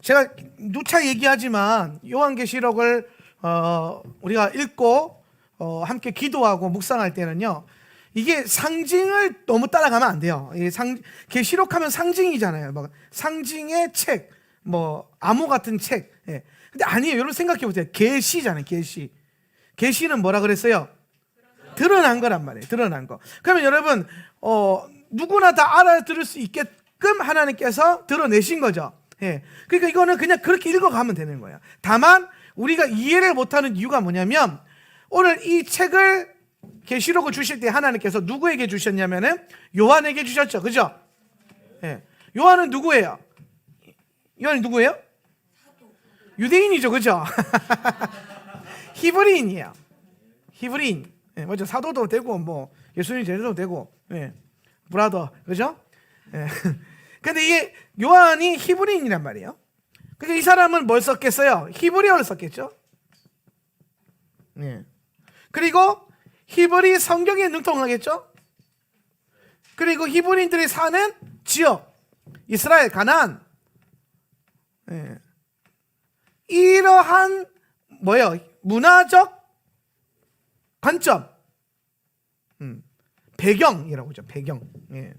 제가 누차 얘기하지만 요한계시록을 우리가 읽고 함께 기도하고 묵상할 때는요, 이게 상징을 너무 따라가면 안 돼요. 계시록하면 상징이잖아요. 막 상징의 책, 뭐 암호 같은 책. 예. 근데 아니에요. 여러분 생각해 보세요. 계시잖아요. 계시는 뭐라 그랬어요? 드러난 거란 말이에요. 드러난 거. 그러면 여러분 누구나 다 알아들을 수 있게끔 하나님께서 드러내신 거죠. 예. 그러니까 이거는 그냥 그렇게 읽어가면 되는 거예요. 다만 우리가 이해를 못하는 이유가 뭐냐면, 오늘 이 책을 계시록을 주실 때 하나님께서 누구에게 주셨냐면은 요한에게 주셨죠. 그죠? 예. 요한은 누구예요? 요한이 누구예요? 유대인이죠. 그죠? 히브리인이에요. 히브리인. 예, 맞죠? 사도도 되고 뭐 예수님 제자도 되고, 예. 브라더. 그죠? 예. 근데 이게 요한이 히브리인이란 말이에요. 그러니까 이 사람은 뭘 썼겠어요? 히브리어를 썼겠죠. 예. 그리고 히브리 성경에 능통하겠죠. 그리고 히브리인들이 사는 지역, 이스라엘, 가나안. 예. 이러한 뭐예요? 문화적 관점, 배경이라고 하죠. 배경. 예.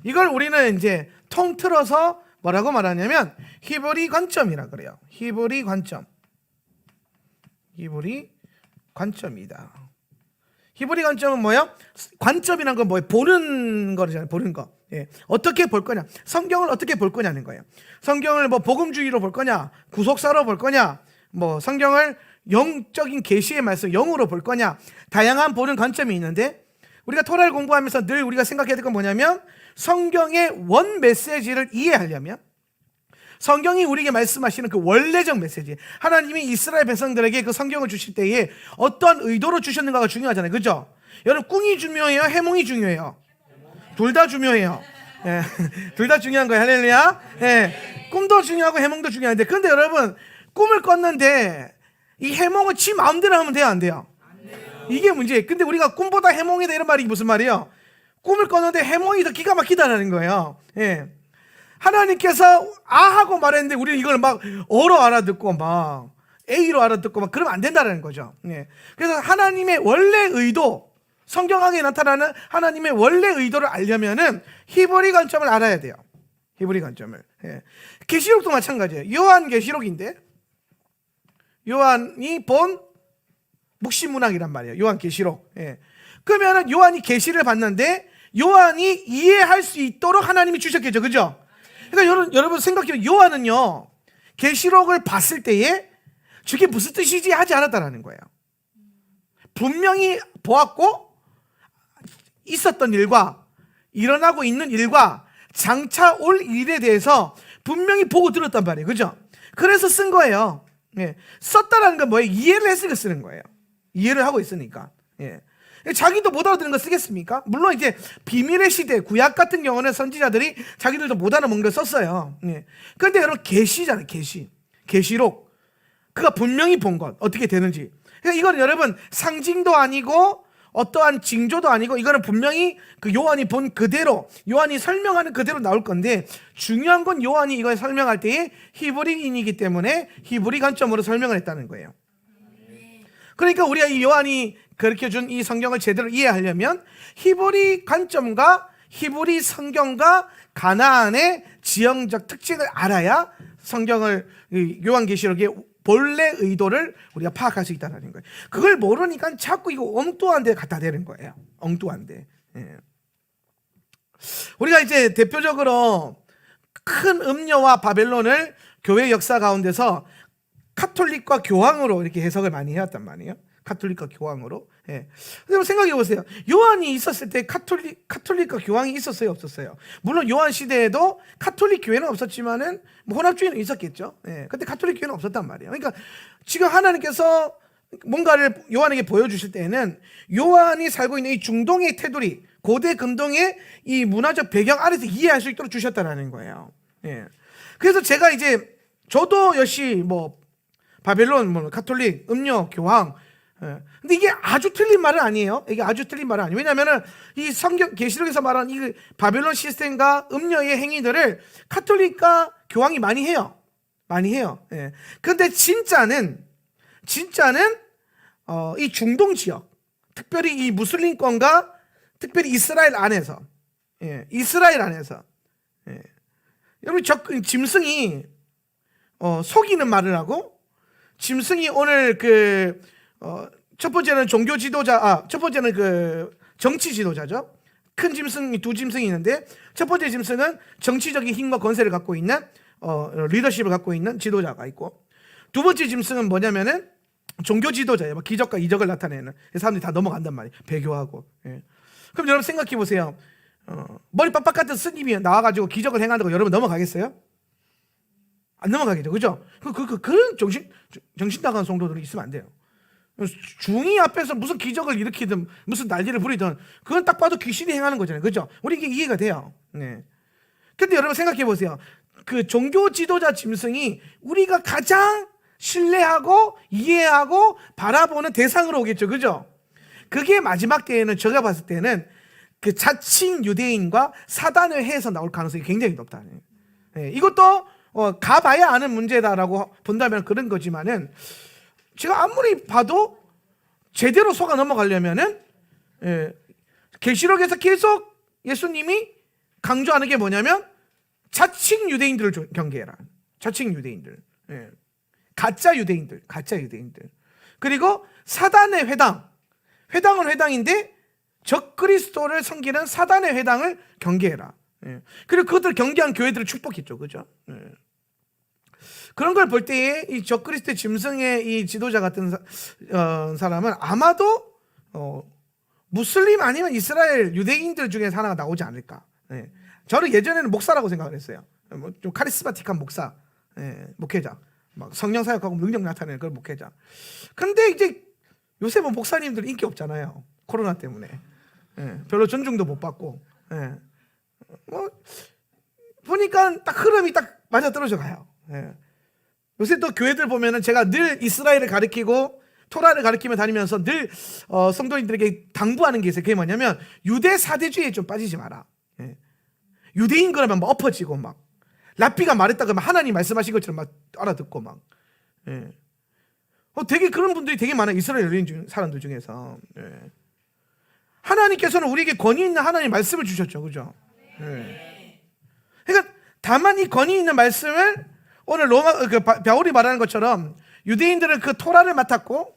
이걸 우리는 이제 통틀어서 뭐라고 말하냐면 히브리 관점이라 그래요. 히브리 관점. 히브리 관점이다. 히브리 관점은 뭐예요? 관점이란 건 뭐예요? 보는 거잖아요. 보는 거. 예. 어떻게 볼 거냐? 성경을 어떻게 볼 거냐는 거예요. 성경을 뭐 복음주의로 볼 거냐? 구속사로 볼 거냐? 뭐 성경을 영적인 계시의 말씀 영으로 볼 거냐? 다양한 보는 관점이 있는데, 우리가 토라를 공부하면서 늘 우리가 생각해야 될 건 뭐냐면, 성경의 원 메시지를 이해하려면 성경이 우리에게 말씀하시는 그 원래적 메시지, 하나님이 이스라엘 백성들에게 그 성경을 주실 때에 어떤 의도로 주셨는가가 중요하잖아요. 그죠? 여러분, 꿍이 중요해요? 해몽이 중요해요? 둘 다 중요해요. 예. 둘 다 중요한 거예요. 할렐루야. 예. 꿈도 중요하고 해몽도 중요한데, 근데 여러분, 꿈을 꿨는데 이 해몽은 지 마음대로 하면 돼요? 안 돼요? 이게 문제예요. 근데 우리가 꿈보다 해몽이다 이런 말이 무슨 말이에요? 꿈을 꿨는데 해몽이 더 기가 막히다는 거예요. 예. 하나님께서 아하고 말했는데 우리는 이걸 막 어로 알아듣고 막 A로 알아듣고 막 그러면 안 된다는 거죠. 예. 그래서 하나님의 원래 의도, 성경하게 나타나는 하나님의 원래 의도를 알려면은 히브리 관점을 알아야 돼요. 히브리 관점을. 예. 계시록도 마찬가지예요. 요한 계시록인데 요한이 본 묵시문학이란 말이에요. 요한 계시록. 예. 그러면은 요한이 계시를 봤는데 요한이 이해할 수 있도록 하나님이 주셨겠죠. 그죠? 그러니까 여러분 생각해요. 요한은요, 계시록을 봤을 때에 저게 무슨 뜻이지 하지 않았다라는 거예요. 분명히 보았고 있었던 일과 일어나고 있는 일과 장차 올 일에 대해서 분명히 보고 들었단 말이에요. 그죠? 그래서 쓴 거예요. 예. 썼다라는 건 뭐예요? 이해를 했으니까 쓰는 거예요. 이해를 하고 있으니까. 예. 자기도 못 알아듣는 거 쓰겠습니까? 물론 이제 비밀의 시대, 구약 같은 경우는 선지자들이 자기들도 못 알아먹는 걸 썼어요. 예. 그런데 여러분, 계시잖아요. 계시록. 그가 분명히 본 것, 어떻게 되는지. 그러니까 이건 여러분 상징도 아니고 어떠한 징조도 아니고, 이거는 분명히 그 요한이 본 그대로, 요한이 설명하는 그대로 나올 건데, 중요한 건 요한이 이걸 설명할 때에 히브리인이기 때문에 히브리 관점으로 설명을 했다는 거예요. 그러니까 우리가 이 요한이 그렇게 준 이 성경을 제대로 이해하려면 히브리 관점과 히브리 성경과 가나안의 지형적 특징을 알아야 성경을, 요한계시록의 본래 의도를 우리가 파악할 수 있다는 거예요. 그걸 모르니까 자꾸 이거 엉뚱한 데 갖다 대는 거예요. 엉뚱한 데. 예. 우리가 이제 대표적으로 큰 음녀와 바벨론을 교회 역사 가운데서 카톨릭과 교황으로 이렇게 해석을 많이 해왔단 말이에요. 카톨릭과 교황으로. 예. 근데 생각해 보세요. 요한이 있었을 때 카톨릭과 교황이 있었어요, 없었어요? 물론 요한 시대에도 카톨릭 교회는 없었지만은 뭐 혼합주의는 있었겠죠. 예. 근데 카톨릭 교회는 없었단 말이에요. 그러니까 지금 하나님께서 뭔가를 요한에게 보여주실 때에는 요한이 살고 있는 이 중동의 테두리, 고대 근동의 이 문화적 배경 아래서 이해할 수 있도록 주셨다는 거예요. 예. 그래서 제가 이제 저도 역시 뭐 바벨론, 뭐 카톨릭, 음료, 교황. 예. 근데 이게 아주 틀린 말은 아니에요. 이게 아주 틀린 말은 아니에요. 왜냐하면은 이 성경 계시록에서 말하는 이 바벨론 시스템과 음료의 행위들을 카톨릭과 교황이 많이 해요. 많이 해요. 예. 근데 진짜는 이 중동 지역, 특별히 이 무슬림권과 특별히 이스라엘 안에서, 예, 이스라엘 안에서, 예. 여러분 짐승이 속이는 말을 하고, 짐승이 오늘 첫 번째는 종교 지도자, 첫 번째는 정치 지도자죠. 큰 짐승이 두 짐승이 있는데, 첫 번째 짐승은 정치적인 힘과 권세를 갖고 있는 리더십을 갖고 있는 지도자가 있고, 두 번째 짐승은 뭐냐면은 종교 지도자예요. 막 기적과 이적을 나타내는 사람들이 다 넘어간단 말이에요. 배교하고. 예. 그럼 여러분 생각해 보세요. 머리 빡빡 같은 스님이 나와가지고 기적을 행한다고 여러분 넘어가겠어요? 안 넘어가겠죠, 그죠? 그런 정신 나간 성도들이 있으면 안 돼요. 중이 앞에서 무슨 기적을 일으키든 무슨 난리를 부리든 그건 딱 봐도 귀신이 행하는 거잖아요, 그죠? 우리 이게 이해가 돼요. 네. 근데 여러분 생각해 보세요. 그 종교 지도자 짐승이 우리가 가장 신뢰하고 이해하고 바라보는 대상으로 오겠죠, 그죠? 그게 마지막 때에는 제가 봤을 때는 그 자칭 유대인과 사단을 해서 나올 가능성이 굉장히 높다. 네. 이것도 가봐야 아는 문제다라고 본다면 그런 거지만은, 제가 아무리 봐도 제대로 속아 넘어가려면은, 계시록에서 계속 예수님이 강조하는 게 뭐냐면 자칭 유대인들을 경계해라. 자칭 유대인들, 가짜 유대인들. 그리고 사단의 회당은 회당인데 적그리스도를 섬기는 사단의 회당을 경계해라. 그리고 그것들 경계한 교회들을 축복했죠, 그죠? 그런 걸 볼 때에 이 적그리스도 짐승의 이 지도자 같은 사람은 아마도 무슬림 아니면 이스라엘 유대인들 중에 하나가 나오지 않을까. 저는 예전에는 목사라고 생각을 했어요. 좀 카리스마틱한 목사, 목회자, 막 성령 사역하고 능력 나타내는 그런 목회자. 근데 이제 요새 뭐 목사님들 인기 없잖아요, 코로나 때문에. 별로 존중도 못 받고. 뭐 보니까 딱 흐름이 딱 맞아 떨어져 가요. 요새 또 교회들 보면은 제가 늘 이스라엘을 가리키고 토라를 가리키며 다니면서 늘 성도인들에게 당부하는 게 있어요. 그게 뭐냐면 유대 사대주의에 좀 빠지지 마라. 유대인 그러면 막 엎어지고 막 랍비가 말했다 그러면 하나님 말씀하신 것처럼 막 알아듣고 막. 되게 그런 분들이 되게 많아요, 이스라엘 유대인 사람들 중에서. 하나님께서는 우리에게 권위 있는 하나님 말씀을 주셨죠, 그죠? 그러니까 다만 이 권위 있는 말씀을 오늘 바울이 말하는 것처럼 유대인들은 그 토라를 맡았고,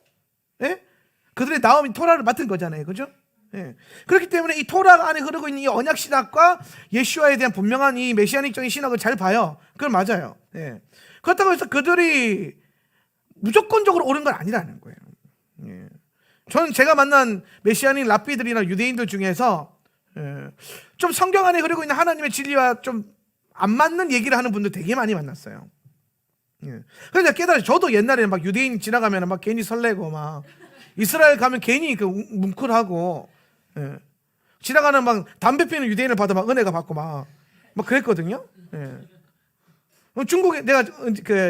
그들의 나옴이 토라를 맡은 거잖아요, 그죠? 그렇기 때문에 이 토라 안에 흐르고 있는 이 언약 신학과 예수와에 대한 분명한 이 메시아닉적인 신학을 잘 봐요. 그건 맞아요. 그렇다고 해서 그들이 무조건적으로 옳은 건 아니라는 거예요. 저는 제가 만난 메시아닉 랍비들이나 유대인들 중에서 좀 성경 안에 흐르고 있는 하나님의 진리와 좀 안 맞는 얘기를 하는 분들 되게 많이 만났어요. 그래서 깨달았어요. 저도 옛날에는 막 유대인 지나가면 막 괜히 설레고, 막 이스라엘 가면 괜히 뭉클하고, 지나가는 막 담배 피는 유대인을 봐도 막 은혜가 받고 막 그랬거든요. 중국에 내가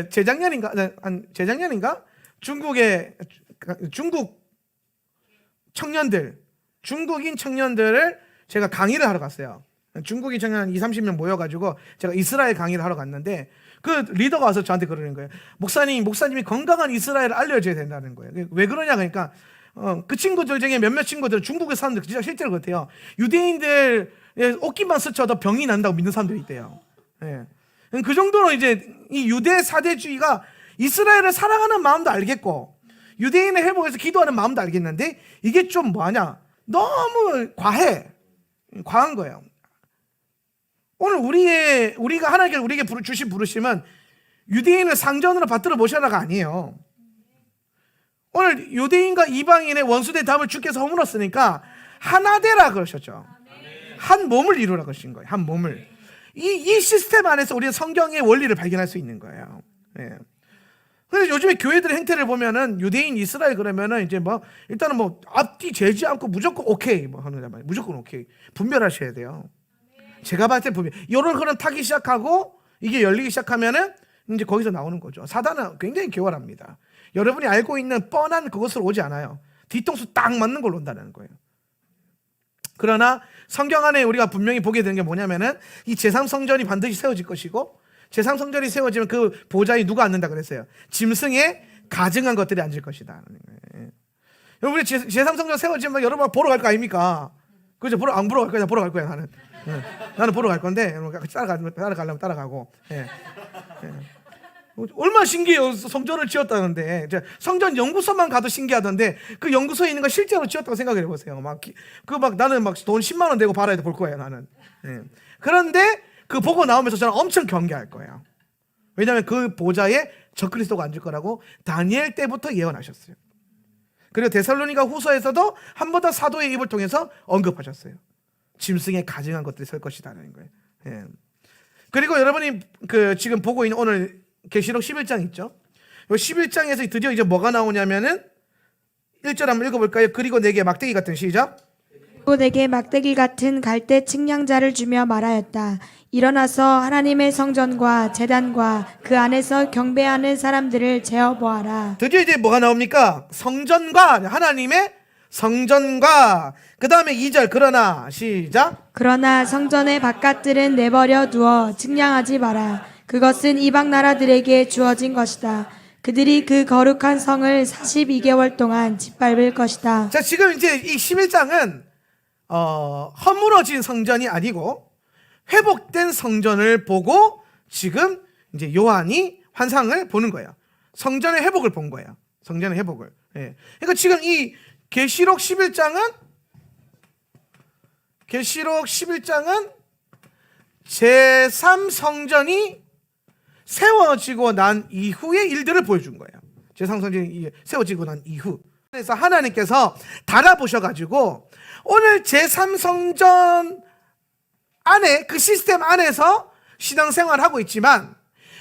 재작년인가 중국 중국인 청년들을 제가 강의를 하러 갔어요. 중국인 청년 한 20-30명 모여가지고 제가 이스라엘 강의를 하러 갔는데, 그 리더가 와서 저한테 그러는 거예요. 목사님이 건강한 이스라엘을 알려줘야 된다는 거예요. 왜 그러냐 그러니까 그 친구들 중에 몇몇 친구들 중국의 사람들 진짜 실제로 그렇대요. 유대인들 옷깃만 스쳐도 병이 난다고 믿는 사람들이 있대요. 그 정도로 이제 이 유대 사대주의가 이스라엘을 사랑하는 마음도 알겠고 유대인의 회복에서 기도하는 마음도 알겠는데, 이게 좀 뭐하냐, 너무 과한 거예요. 오늘 우리가 하나님께서 우리에게 주신 부르심은 유대인을 상전으로 받들어 모셔라가 아니에요. 오늘 유대인과 이방인의 원수된 담을 주께서 허물었으니까 하나 되라 그러셨죠. 한 몸을 이루라 그러신 거예요. 한 몸을. 이 시스템 안에서 우리는 성경의 원리를 발견할 수 있는 거예요. 그래서 요즘에 교회들의 행태를 보면은 유대인 이스라엘 그러면은 이제 뭐 일단은 뭐 앞뒤 재지 않고 무조건 오케이 뭐 하는 말이에요. 무조건 오케이. 분별하셔야 돼요. 제가 봤을 때 분별. 이런 흐름 타기 시작하고 이게 열리기 시작하면은 이제 거기서 나오는 거죠. 사단은 굉장히 교활합니다. 여러분이 알고 있는 뻔한 그것으로 오지 않아요. 뒤통수 딱 맞는 걸로 온다는 거예요. 그러나 성경 안에 우리가 분명히 보게 되는 게 뭐냐면은 이 제3성전이 반드시 세워질 것이고 제3성전이 세워지면 그 보좌에 누가 앉는다 그랬어요? 짐승에 가증한 것들이 앉을 것이다. 여러분, 우리 제3성전 세워지면 여러분 보러 갈 거 아닙니까? 그죠? 안 보러 갈 거야. 보러 갈 거야, 나는. 나는 보러 갈 건데, 같이 따라가려면 따라가고. 얼마나 신기해요. 성전을 지었다는데. 성전 연구소만 가도 신기하던데, 그 연구소에 있는 거 실제로 지었다고 생각해 보세요. 나는 돈 10만 원 내고 받아야 볼 거예요, 나는. 그런데 그 보고 나오면서 저는 엄청 경계할 거예요. 왜냐하면 그 보좌에 적그리스도가 앉을 거라고 다니엘 때부터 예언하셨어요. 그리고 데살로니가 후서에서도 한 번 더 사도의 입을 통해서 언급하셨어요. 짐승에 가증한 것들이 설 것이다라는 거예요. 그리고 여러분이 지금 보고 있는 오늘 계시록 11장 있죠? 이 11장에서 드디어 이제 뭐가 나오냐면은 1절 한번 읽어볼까요? 그리고 내게 막대기 같은, 시작. 또 내게 막대기 같은 갈대 측량자를 주며 말하였다. 일어나서 하나님의 성전과 제단과 그 안에서 경배하는 사람들을 재어보아라. 드디어 이제 뭐가 나옵니까? 성전과, 하나님의 성전과, 그 다음에 2절, 그러나, 시작. 그러나 성전의 바깥들은 내버려 두어 측량하지 마라. 그것은 이방 나라들에게 주어진 것이다. 그들이 그 거룩한 성을 42개월 동안 짓밟을 것이다. 자, 지금 이제 이 11장은 허물어진 성전이 아니고 회복된 성전을 보고 지금 이제 요한이 환상을 보는 거예요. 성전의 회복을 본 거예요. 성전의 회복을. 그러니까 지금 이 계시록 11장은 제3성전이 세워지고 난 이후의 일들을 보여준 거예요. 제3성전이 세워지고 난 이후. 그래서 하나님께서 달아보셔가지고 오늘 제3성전 안에, 그 시스템 안에서 신앙생활을 하고 있지만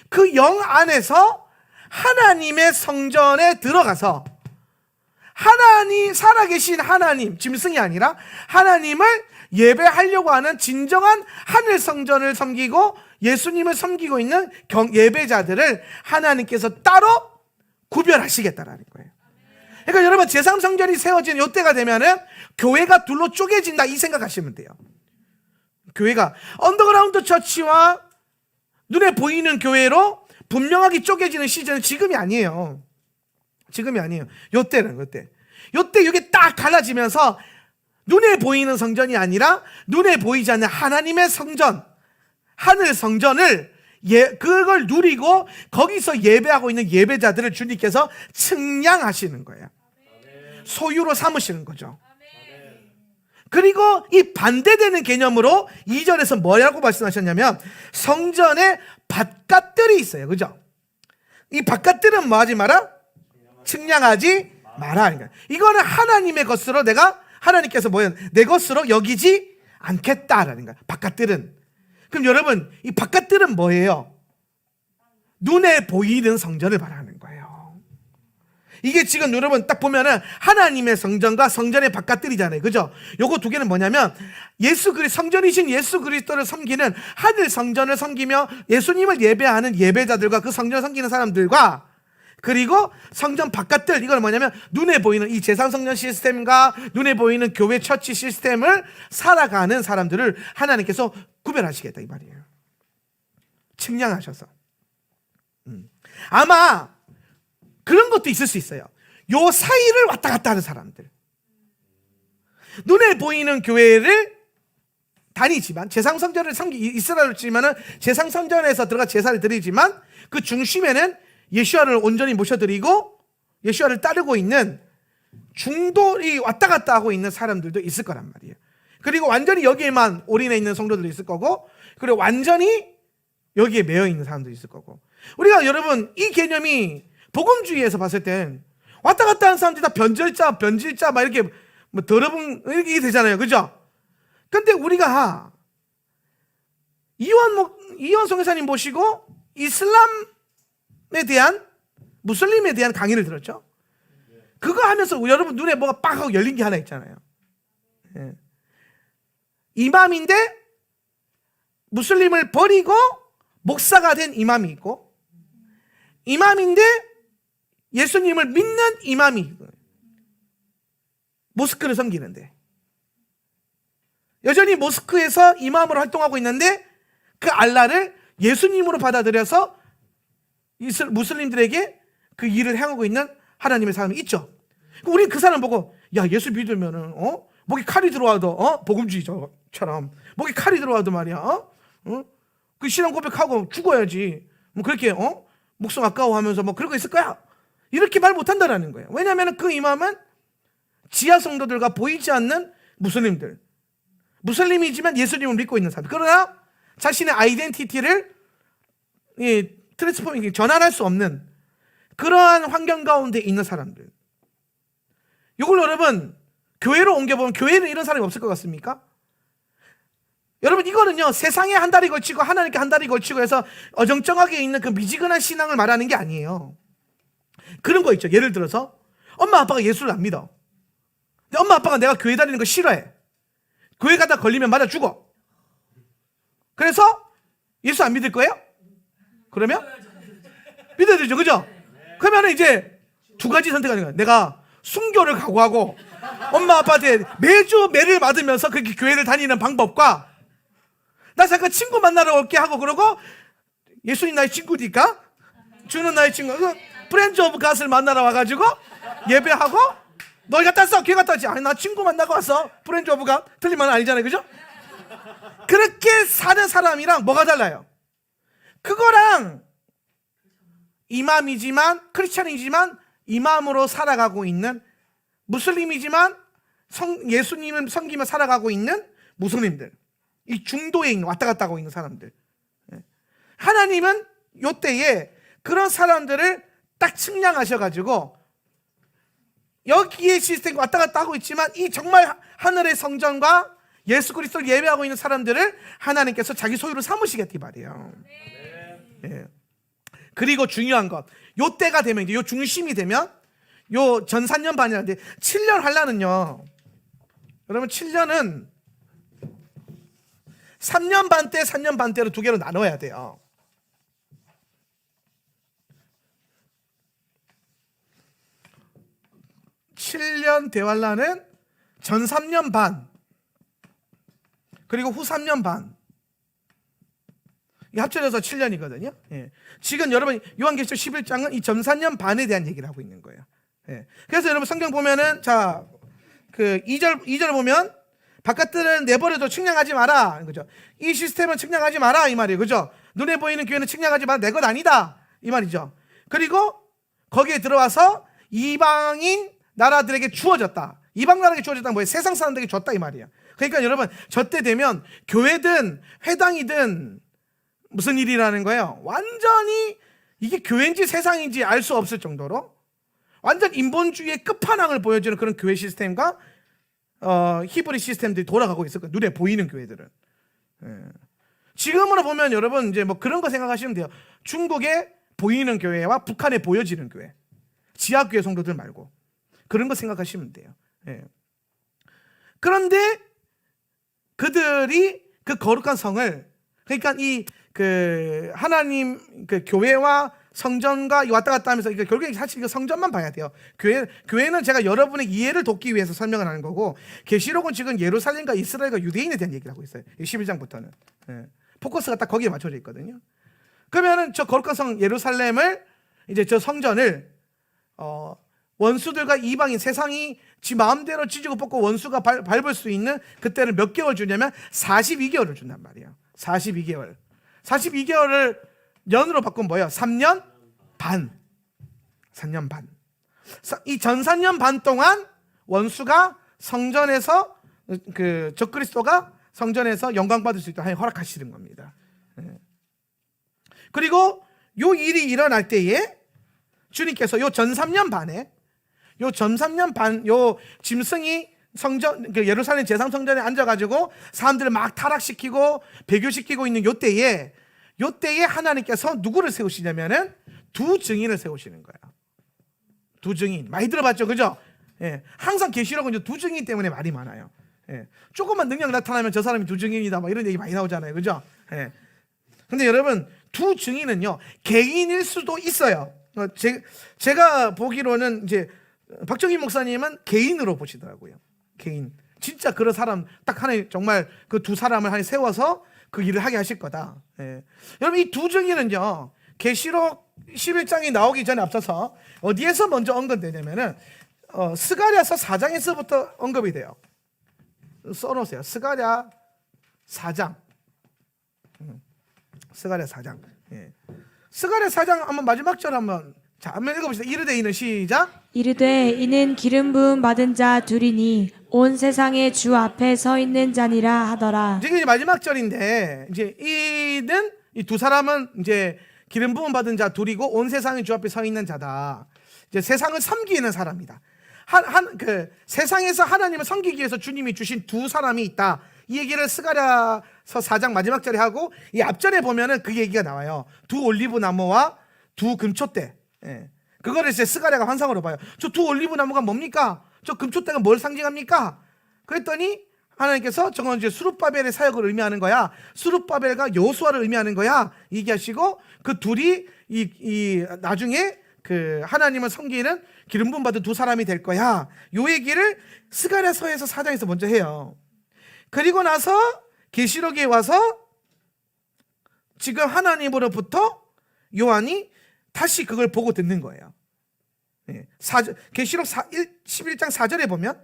그 영 안에서 하나님의 성전에 들어가서 살아계신 하나님, 짐승이 아니라 하나님을 예배하려고 하는 진정한 하늘 성전을 섬기고 예수님을 섬기고 있는 예배자들을 하나님께서 따로 구별하시겠다라는 거예요. 그러니까 여러분, 제3성전이 세워진 이때가 되면은 교회가 둘로 쪼개진다, 이 생각하시면 돼요. 교회가 언더그라운드 처치와 눈에 보이는 교회로 분명하게 쪼개지는 시즌은 지금이 아니에요. 지금이 아니에요. 요때 이게 딱 갈라지면서 눈에 보이는 성전이 아니라 눈에 보이지 않는 하나님의 성전, 하늘 성전을 그걸 누리고 거기서 예배하고 있는 예배자들을 주님께서 측량하시는 거예요. 소유로 삼으시는 거죠. 그리고 이 반대되는 개념으로 2절에서 뭐라고 말씀하셨냐면 성전에 바깥들이 있어요. 그죠? 이 바깥들은 뭐 하지 마라? 측량하지 마라. 그러니까 이거는 하나님의 것으로 하나님께서 내 것으로 여기지 않겠다라는 거야. 바깥들은. 그럼 여러분, 이 바깥들은 뭐예요? 눈에 보이는 성전을 말하는 거예요. 이게 지금 여러분 딱 보면은 하나님의 성전과 성전의 바깥들이잖아요. 그죠? 요거 두 개는 뭐냐면 성전이신 예수 그리스도를 섬기는 하늘 성전을 섬기며 예수님을 예배하는 예배자들과 그 성전을 섬기는 사람들과 그리고 성전 바깥들, 이건 뭐냐면 눈에 보이는 이 제3성전 시스템과 눈에 보이는 교회 처치 시스템을 살아가는 사람들을 하나님께서 구별하시겠다 이 말이에요. 측량하셔서. 아마 그런 것도 있을 수 있어요. 요 사이를 왔다 갔다 하는 사람들. 눈에 보이는 교회를 다니지만 제3성전을 이스라엘을 지면은 제3성전에서 들어가 제사를 드리지만 그 중심에는 예수와를 온전히 모셔드리고 예수와를 따르고 있는 중도이 왔다 갔다 하고 있는 사람들도 있을 거란 말이에요. 그리고 완전히 여기에만 올인해 있는 성도들도 있을 거고, 그리고 완전히 여기에 매여 있는 사람도 있을 거고. 우리가 여러분 이 개념이 복음주의에서 봤을 땐 왔다 갔다 하는 사람들이 다 변질자 막 이렇게 더러운 이렇게 되잖아요. 그죠? 근데 우리가 이완 성회사님 모시고 무슬림에 대한 강의를 들었죠. 그거 하면서 여러분 눈에 뭐가 빡 하고 열린 게 하나 있잖아요. 이맘인데 무슬림을 버리고 목사가 된 이맘이 있고, 이맘인데 예수님을 믿는 이맘이 모스크를 섬기는데, 여전히 모스크에서 이맘으로 활동하고 있는데 그 알라를 예수님으로 받아들여서 무슬림들에게 그 일을 행하고 있는 하나님의 사람이 있죠. 우리는 그 사람 보고 야 예수 믿으면은 목에 칼이 들어와도 복음주의자처럼 목에 칼이 들어와도 말이야 그 신앙 고백하고 죽어야지 뭐 그렇게 목숨 아까워하면서 뭐 그런 거 있을 거야 이렇게 말 못한다라는 거예요. 왜냐하면 그 이맘은 지하 성도들과 보이지 않는 무슬림이지만 예수님을 믿고 있는 사람, 그러나 자신의 아이덴티티를 트랜스포밍 전환할 수 없는 그러한 환경 가운데 있는 사람들, 이걸 여러분 교회로 옮겨보면 교회는 이런 사람이 없을 것 같습니까? 여러분 이거는요 세상에 한 다리 걸치고 하나님께 한 다리 걸치고 해서 어정쩡하게 있는 그 미지근한 신앙을 말하는 게 아니에요. 그런 거 있죠. 예를 들어서 엄마 아빠가 예수를 안 믿어. 근데 엄마 아빠가 내가 교회 다니는 거 싫어해. 교회 가다 걸리면 맞아 죽어. 그래서 예수 안 믿을 거예요? 그러면 믿어야 되죠, 그죠? 그러면 이제 두 가지 선택하는 거예요. 내가 순교를 각오하고 엄마 아빠한테 매주 매를 맞으면서 그렇게 교회를 다니는 방법과 나 잠깐 친구 만나러 올게 하고 그러고 예수님 나의 친구니까 주는 나의 친구 프렌즈 오브 갓을 만나러 와가지고 예배하고 너 어디 갔다 왔어? 교회 갔다 왔지? 아니 나 친구 만나고 왔어. 프렌즈 오브 갓 틀린 말은 아니잖아요, 그죠? 그렇게 사는 사람이랑 뭐가 달라요? 그거랑 이맘이지만 크리스찬이지만 이맘으로 살아가고 있는 무슬림이지만 예수님을 섬기며 살아가고 있는 무슬림들, 이 중도에 있는 왔다 갔다 하고 있는 사람들, 하나님은 요때에 그런 사람들을 딱 측량하셔가지고 여기에 시스템이 왔다 갔다 하고 있지만 이 정말 하늘의 성전과 예수 그리스도를 예배하고 있는 사람들을 하나님께서 자기 소유로 삼으시겠다 이 말이에요. 예. 그리고 중요한 것, 요 때가 되면 이제 요 중심이 되면 요 전산년 반이라는데 7년 하려는요. 여러분 7년은 3년 반 때, 3년 반 때로 두 개로 나눠야 돼요. (7년) 대환란은 전 3년 반 그리고 후 3년 반, 이 합쳐져서 7년이거든요. 예. 지금 여러분 요한계시록 11장은 이 전 4년 반에 대한 얘기를 하고 있는 거예요. 예. 그래서 여러분 성경 보면은 자, 그 2절 보면 바깥들은 내버려둬 측량하지 마라. 그죠? 이 시스템은 측량하지 마라 이 말이에요. 그죠? 눈에 보이는 교회는 측량하지 마라. 내 것 아니다 이 말이죠. 그리고 거기에 들어와서 이방인 나라들에게 주어졌다. 이방 나라에게 주어졌다는 뭐예요? 세상 사람들에게 줬다 이 말이에요. 그러니까 여러분 저때 되면 교회든 회당이든 무슨 일이라는 거예요? 완전히 이게 교회인지 세상인지 알 수 없을 정도로 완전 인본주의의 끝판왕을 보여주는 그런 교회 시스템과 히브리 시스템들이 돌아가고 있을 거예요. 눈에 보이는 교회들은. 예. 지금으로 보면 여러분 이제 뭐 그런 거 생각하시면 돼요. 중국에 보이는 교회와 북한에 보여지는 교회, 지하교회 성도들 말고 그런 거 생각하시면 돼요. 예. 그런데 그들이 그 거룩한 성을, 그러니까 이 그 하나님 그 교회와 성전과 왔다 갔다 하면서 이거 결국에 사실 이거 성전만 봐야 돼요. 교회는 제가 여러분의 이해를 돕기 위해서 설명을 하는 거고, 계시록은 지금 예루살렘과 이스라엘과 유대인에 대한 얘기를 하고 있어요. 11장부터는 예. 포커스가 딱 거기에 맞춰져 있거든요. 그러면은 저 거룩한 성 예루살렘을 이제 저 성전을 원수들과 이방인 세상이 지 마음대로 찢고 뽑고 원수가 밟을 수 있는 그때를 몇 개월 주냐면 42개월을 준단 말이에요. 42개월. 42개월을 년으로 바꾸면 뭐예요? 3년 반. 3년 반. 이 전 3년 반 동안 원수가 성전에서 그 적그리스도가 성전에서 영광 받을 수 있도록 허락하시는 겁니다. 그리고 요 일이 일어날 때에 주님께서 요 전 3년 반에 요 전 3년 반 요 짐승이 성전 그 예루살렘 제3성전에 앉아가지고 사람들을 막 타락시키고 배교시키고 있는 요 때에 하나님께서 누구를 세우시냐면은 두 증인을 세우시는 거예요. 두 증인 많이 들어봤죠, 그죠? 예, 항상 계시록은 두 증인 때문에 말이 많아요. 예, 조금만 능력 나타나면 저 사람이 두 증인이다, 막 이런 얘기 많이 나오잖아요, 그죠? 예. 근데 여러분 두 증인은요 개인일 수도 있어요. 제가 보기로는 이제 박정희 목사님은 개인으로 보시더라고요. 개인. 진짜 그런 사람 딱 하나 정말 그 두 사람을 하나 세워서 그 일을 하게 하실 거다. 예. 여러분 이 두 증인은요 계시록 11장이 나오기 전에 앞서서 어디에서 먼저 언급되냐면은 스가랴서 4장에서부터 언급이 돼요. 써놓으세요. 스가랴 4장. 스가랴 4장. 예. 스가랴 4장 한번 마지막 절 한번 한번 읽어봅시다. 이르되 이는 시작. 이르되 이는 기름 부음 받은 자 둘이니 온 세상의 주 앞에 서 있는 자니라 하더라. 이제 마지막 절인데 이제 이는 이 두 사람은 이제 기름 부음 받은 자 둘이고 온 세상의 주 앞에 서 있는 자다. 이제 세상을 섬기는 사람이다. 세상에서 하나님을 섬기기 위해서 주님이 주신 두 사람이 있다. 이 얘기를 스가랴서 4장 마지막 절에 하고 이 앞절에 보면은 그 얘기가 나와요. 두 올리브 나무와 두 금초대. 예. 그거를 이제 스가랴가 환상으로 봐요. 저 두 올리브 나무가 뭡니까? 저 금초대가 뭘 상징합니까? 그랬더니 하나님께서 저건 이제 수룹바벨의 사역을 의미하는 거야. 수룹바벨과 여호수아를 의미하는 거야. 얘기하시고 그 둘이 이 나중에 그 하나님을 섬기는 기름 부음 받은 두 사람이 될 거야. 요 얘기를 스가랴서에서 4장에서 먼저 해요. 그리고 나서 계시록에 와서 지금 하나님으로부터 요한이 다시 그걸 보고 듣는 거예요. 예. 계시록 11장 4절에 보면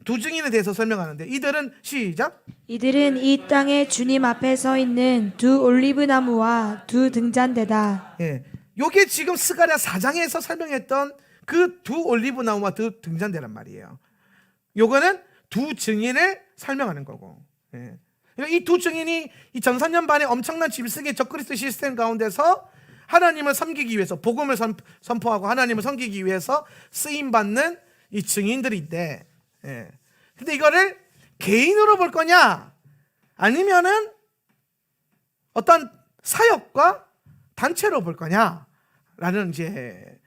두 증인에 대해서 설명하는데 이들은 시작. 이들은 이 땅에 주님 앞에 서 있는 두 올리브 나무와 두 등잔대다. 예. 요게 지금 스가랴 4장에서 설명했던 그 두 올리브 나무와 두 등잔대란 말이에요. 요거는 두 증인을 설명하는 거고. 예. 이 두 증인이 이 전산년 반의 엄청난 짐승의 적그리스도 시스템 가운데서 하나님을 섬기기 위해서 복음을 선포하고 하나님을 섬기기 위해서 쓰임받는 이 증인들인데, 예. 근데 이거를 개인으로 볼 거냐 아니면은 어떤 사역과 단체로 볼 거냐라는 이제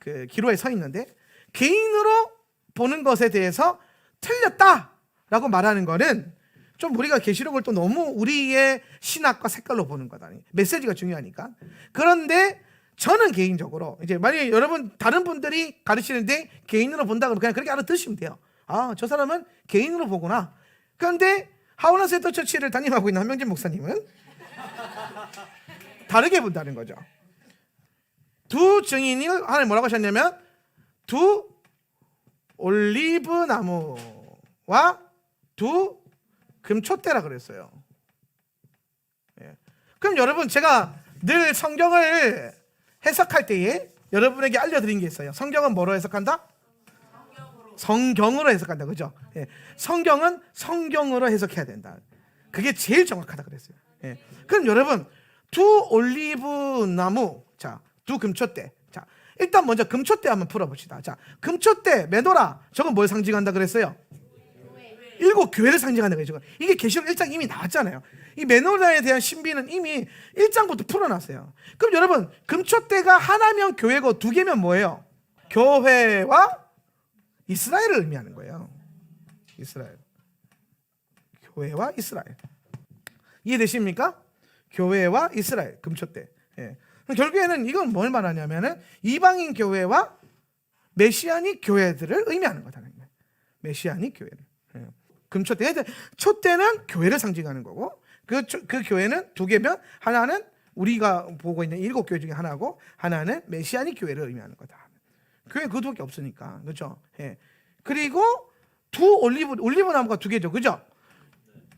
그 기로에 서 있는데, 개인으로 보는 것에 대해서 틀렸다라고 말하는 거는 좀 우리가 계시록을 또 너무 우리의 신학과 색깔로 보는 거다. 메시지가 중요하니까. 그런데 저는 개인적으로 이제 만약에 여러분 다른 분들이 가르치는데 개인으로 본다 그러면 그냥 그렇게 알아듣으시면 돼요. 아, 저 사람은 개인으로 보구나. 그런데 하우나 세터 처치를 담임하고 있는 한명진 목사님은 다르게 본다는 거죠. 두 증인을 하나님 뭐라고 하셨냐면 두 올리브 나무와 두 금초대라 그랬어요. 예. 그럼 여러분 제가 늘 성경을 해석할 때에 여러분에게 알려드린 게 있어요. 성경은 뭐로 해석한다? 성경으로 해석한다. 그죠? 예. 성경은 성경으로 해석해야 된다. 그게 제일 정확하다 그랬어요. 예. 그럼 여러분 두 올리브 나무, 자, 두 금초대. 자, 일단 먼저 금초대 한번 풀어봅시다. 자, 금초대, 메노라, 저건 뭘 상징한다 그랬어요? 일곱 교회를 상징한다 그랬죠. 이게 계시록 1장 이미 나왔잖아요. 이 메노라에 대한 신비는 이미 1장부터 풀어놨어요. 그럼 여러분 금초대가 하나면 교회고 두 개면 뭐예요? 교회와 이스라엘을 의미하는 거예요. 이스라엘. 교회와 이스라엘. 이해되십니까? 교회와 이스라엘, 금초대. 예. 결국에는 이건 뭘 말하냐면은 이방인 교회와 메시아닉 교회들을 의미하는 거다는 거예요. 메시아닉 교회를. 예. 금초대. 촛대는 교회를 상징하는 거고 그 교회는 두 개면 하나는 우리가 보고 있는 7교회 중에 하나고 하나는 메시아닉 교회를 의미하는 거다. 교회 그것밖에 없으니까. 그렇죠? 예. 그리고 두 올리브 나무가 두 개죠. 그죠?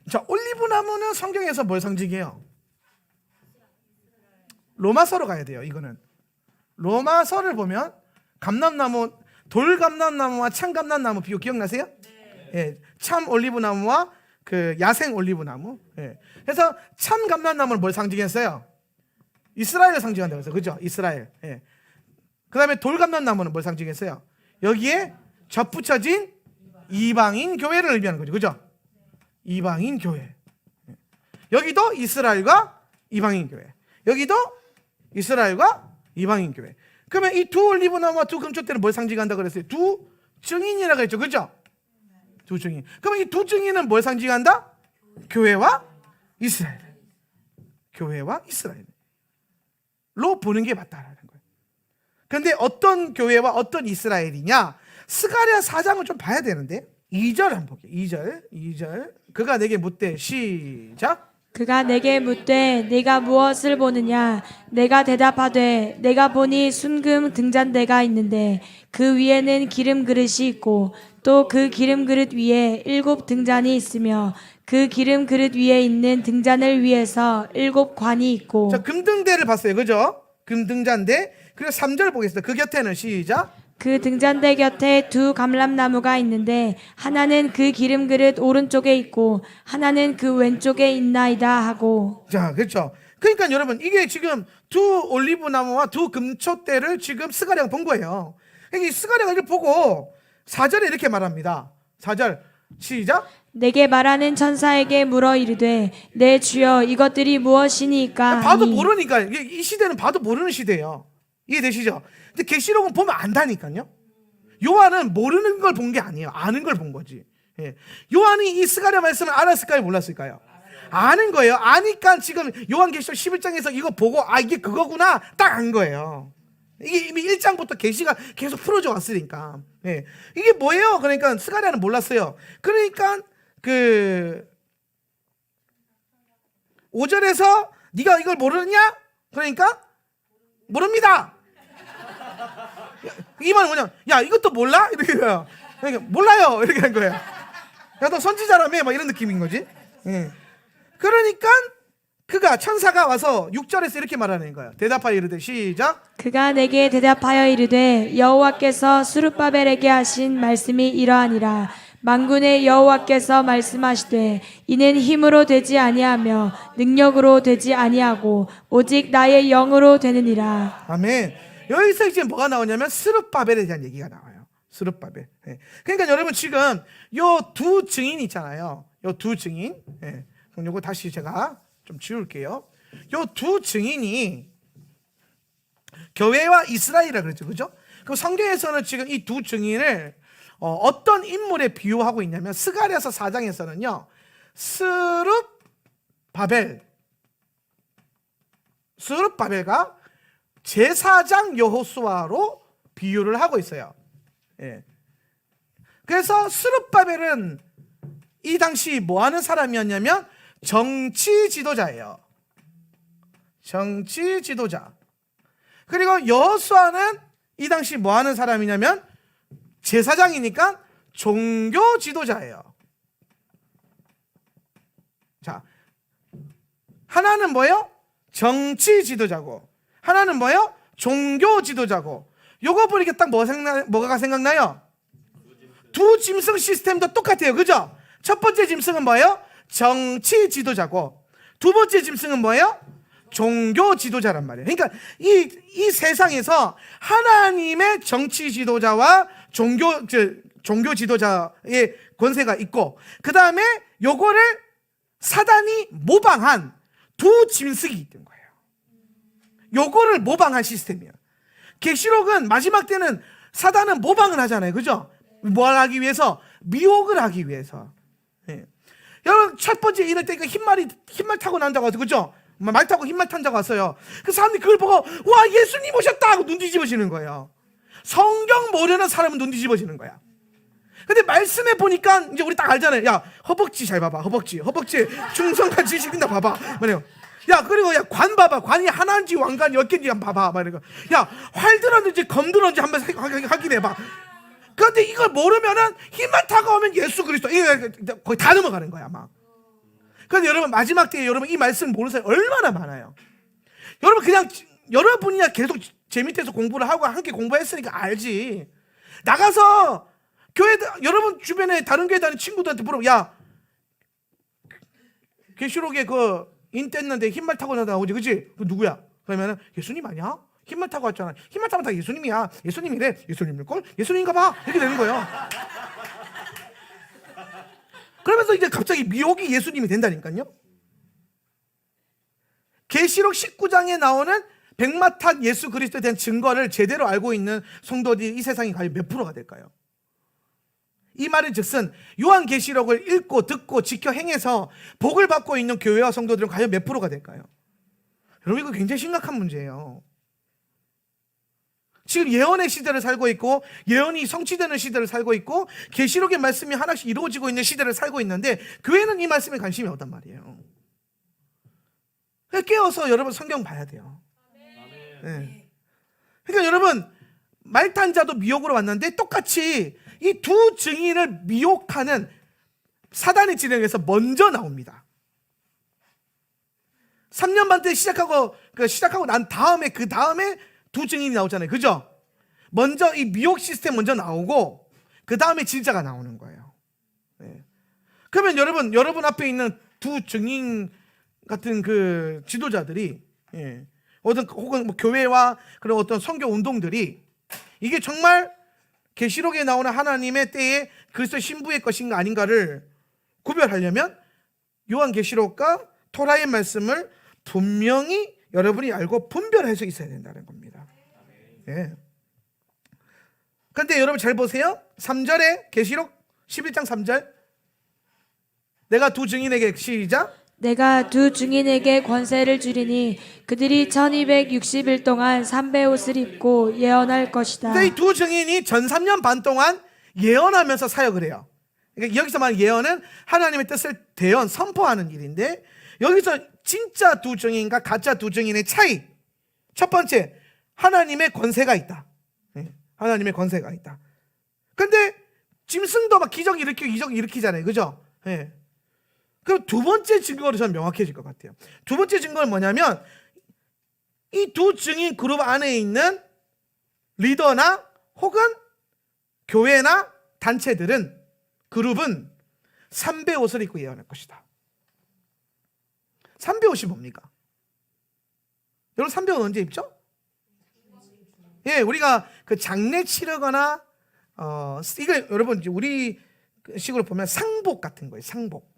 자, 올리브 나무는 성경에서 뭘 상징해요? 로마서로 가야 돼요. 이거는 로마서를 보면 감람나무, 돌감람나무와 참감람나무 비유 기억나세요? 네. 예, 참 올리브나무와 그 야생 올리브나무. 예. 그래서 참 감람나무는 뭘 상징했어요? 이스라엘을 상징한다고 했어요. 그죠? 이스라엘. 예. 그 다음에 돌감람나무는 뭘 상징했어요? 여기에 접붙여진 이방인 교회를 의미하는 거죠. 그죠? 이방인 교회. 예. 여기도 이스라엘과 이방인 교회. 여기도 이스라엘과 이방인 교회. 그러면 이 두 올리브나무와 두 금초대는 뭘 상징한다 그랬어요? 두 증인이라고 했죠. 그죠? 두 증인. 그러면 이 두 증인은 뭘 상징한다? 교회와 이스라엘. 교회와 이스라엘로 보는 게 맞다라는 거예요. 그런데 어떤 교회와 어떤 이스라엘이냐? 스가랴 4장을 좀 봐야 되는데 2절 한번 볼게요. 2절. 그가 내게 묻되 시작. 그가 내게 묻되 네가 무엇을 보느냐? 내가 대답하되 내가 보니 순금 등잔대가 있는데 그 위에는 기름 그릇이 있고 또 그 기름 그릇 위에 7 등잔이 있으며 그 기름 그릇 위에 있는 등잔을 위해서 7 관이 있고. 자, 금등대를 봤어요. 그죠? 금등잔대. 그리고 3절 보겠습니다. 그 곁에는 시작. 그 등잔대 곁에 2 감람나무가 있는데 하나는 그 기름 그릇 오른쪽에 있고 하나는 그 왼쪽에 있나이다 하고. 자, 그렇죠. 그러니까 여러분, 이게 지금 2 올리브 나무와 2 금초대를 지금 스가랴가 본 거예요. 그러니까 이 스가랴가 이걸 보고 4절에 이렇게 말합니다. 4절 시작. 내게 말하는 천사에게 물어 이르되 내 주여 이것들이 무엇이니까 봐도 하니. 모르니까, 이 시대는 봐도 모르는 시대예요. 이해되시죠? 근데 계시록은 보면 안다니까요. 요한은 모르는 걸 본 게 아니에요. 아는 걸 본 거지. 예. 요한이 이 스가랴 말씀을 알았을까요? 몰랐을까요? 아는 거예요. 아니까 지금 요한계시록 11장에서 이거 보고 이게 그거구나 딱 안 거예요. 이게 이미 1장부터 계시가 계속 풀어져 왔으니까. 예. 이게 뭐예요? 그러니까 스가랴는 몰랐어요. 그러니까 그 5절에서 네가 이걸 모르느냐? 그러니까 모릅니다. 이 말은 뭐냐? 야, 이것도 몰라? 이렇게 해요. 그러니까 몰라요. 이렇게 한 거예요. 야, 너 선지자라며? 막 이런 느낌인 거지. 예. 그러니까 그가 천사가 와서 6절에서 이렇게 말하는 거예요. 대답하여 이르되 시작. 그가 내게 대답하여 이르되 여호와께서 스룹바벨에게 하신 말씀이 이러하니라. 만군의 여호와께서 말씀하시되 이는 힘으로 되지 아니하며 능력으로 되지 아니하고 오직 나의 영으로 되느니라. 아멘. 여기서 이제 뭐가 나오냐면 스룹바벨에 대한 얘기가 나와요. 스룹바벨. 예. 그러니까 여러분 지금 요 2 증인 있잖아요. 요 2 증인. 예. 그럼 요거 다시 제가 좀 지울게요. 요 2 증인이 교회와 이스라엘이라 그랬죠. 그죠? 그럼 성경에서는 지금 이 2 증인을 어떤 인물에 비유하고 있냐면 스가랴서 4장에서는요. 스룹바벨과 제사장 여호수아로 비유를 하고 있어요. 예. 그래서 스룹바벨은 이 당시 뭐 하는 사람이었냐면 정치 지도자예요. 정치 지도자. 그리고 여호수아는 이 당시 뭐 하는 사람이냐면 제사장이니까 종교 지도자예요. 자, 하나는 뭐예요? 정치 지도자고 하나는 뭐예요? 종교 지도자고. 요거 보니까 딱 뭐가 생각나요? 2 짐승 시스템도 똑같아요. 그죠? 첫 번째 짐승은 뭐예요? 정치 지도자고 2번째 짐승은 뭐예요? 종교 지도자란 말이에요. 그러니까 이 세상에서 하나님의 정치 지도자와 종교 지도자의 권세가 있고 그 다음에 요거를 사단이 모방한 2 짐승이 있던 거예요. 요거를 모방한 시스템이에요. 계시록은 마지막 때는 사단은 모방을 하잖아요. 그죠? 뭘 하기 위해서? 미혹을 하기 위해서. 예. 여러분 첫 번째 이럴 때 흰말 타고 난다고 하죠. 그죠? 말 타고 흰말 탄다고 왔어요. 그 사람들이 그걸 보고 와 예수님 오셨다 하고 눈 뒤집어지는 거예요. 성경 모르는 사람은 눈 뒤집어지는 거야. 근데 말씀에 보니까 이제 우리 딱 알잖아요. 야 허벅지 잘 봐봐. 허벅지 충성과 지식인다 봐봐. 말이에요. 야 그리고 야 관 봐봐. 관이 하나인지 왕관 10개인지 한번 봐봐. 말이에요. 야 활 들었는지 검 들었는지 한번 확인해봐. 그런데 이걸 모르면은 힘만 타고 오면 예수 그리스도 거의 다 넘어가는 거야 막. 그런데 여러분 마지막 때에 여러분 이 말씀 모르는 사람이 얼마나 많아요. 여러분 그냥 여러분이야 계속 제 밑에서 공부를 하고 함께 공부했으니까 알지. 나가서 교회 여러분 주변에 다른 교회 다니는 친구들한테 물어보면 야 계시록에 그 인뗐는데 흰말 타고 나오지 그치? 그 누구야? 그러면은 예수님 아니야? 흰말 타고 왔잖아. 흰말 타면 다 예수님이야. 예수님이래. 예수님일걸? 예수님인가 봐. 이렇게 되는 거예요. 그러면서 이제 갑자기 미혹이 예수님이 된다니까요. 계시록 19장에 나오는 백마탄 예수 그리스도에 대한 증거를 제대로 알고 있는 성도들이 이 세상에 과연 몇 프로가 될까요? 이 말은 즉슨 요한계시록을 읽고 듣고 지켜 행해서 복을 받고 있는 교회와 성도들은 과연 몇 프로가 될까요? 여러분 이거 굉장히 심각한 문제예요. 지금 예언의 시대를 살고 있고 예언이 성취되는 시대를 살고 있고 계시록의 말씀이 하나씩 이루어지고 있는 시대를 살고 있는데 교회는 이 말씀에 관심이 없단 말이에요. 깨어서 여러분 성경 봐야 돼요. 네. 그러니까 여러분 말탄자도 미혹으로 왔는데 똑같이 이 두 증인을 미혹하는 사단의 진영에서 먼저 나옵니다. 3년 반 때 시작하고 난 다음에 그 다음에 두 증인이 나오잖아요. 그죠? 먼저 이 미혹 시스템 먼저 나오고 그 다음에 진짜가 나오는 거예요. 네. 그러면 여러분 앞에 있는 두 증인 같은 그 지도자들이 혹은 뭐 교회와 그런 어떤 선교 운동들이 이게 정말 계시록에 나오는 하나님의 때에 그리스도 신부의 것인가 아닌가를 구별하려면 요한계시록과 토라의 말씀을 분명히 여러분이 알고 분별할 수 있어야 된다는 겁니다. 예. 그런데 여러분 잘 보세요. 3절에 계시록 11장 3절 내가 두 증인에게 시작 내가 두 증인에게 권세를 주리니 그들이 1260일 동안 삼배 옷을 입고 예언할 것이다. 이 두 증인이 전 3년 반 동안 예언하면서 사역을 해요. 그러니까 여기서 말하는 예언은 하나님의 뜻을 대언, 선포하는 일인데 여기서 진짜 두 증인과 가짜 두 증인의 차이. 첫 번째, 하나님의 권세가 있다. 하나님의 권세가 있다. 근데 짐승도 막 기적 일으키고 이적 일으키잖아요. 그죠? 그럼 두 번째 증거로 저는 명확해질 것 같아요. 두 번째 증거는 뭐냐면 이 두 증인 그룹 안에 있는 리더나 혹은 교회나 단체들은 그룹은 삼배 옷을 입고 예언할 것이다. 삼배 옷이 뭡니까? 여러분 삼배 옷 언제 입죠? 우리가 그 장례 치르거나 이거 여러분 우리 식으로 보면 상복 같은 거예요. 상복.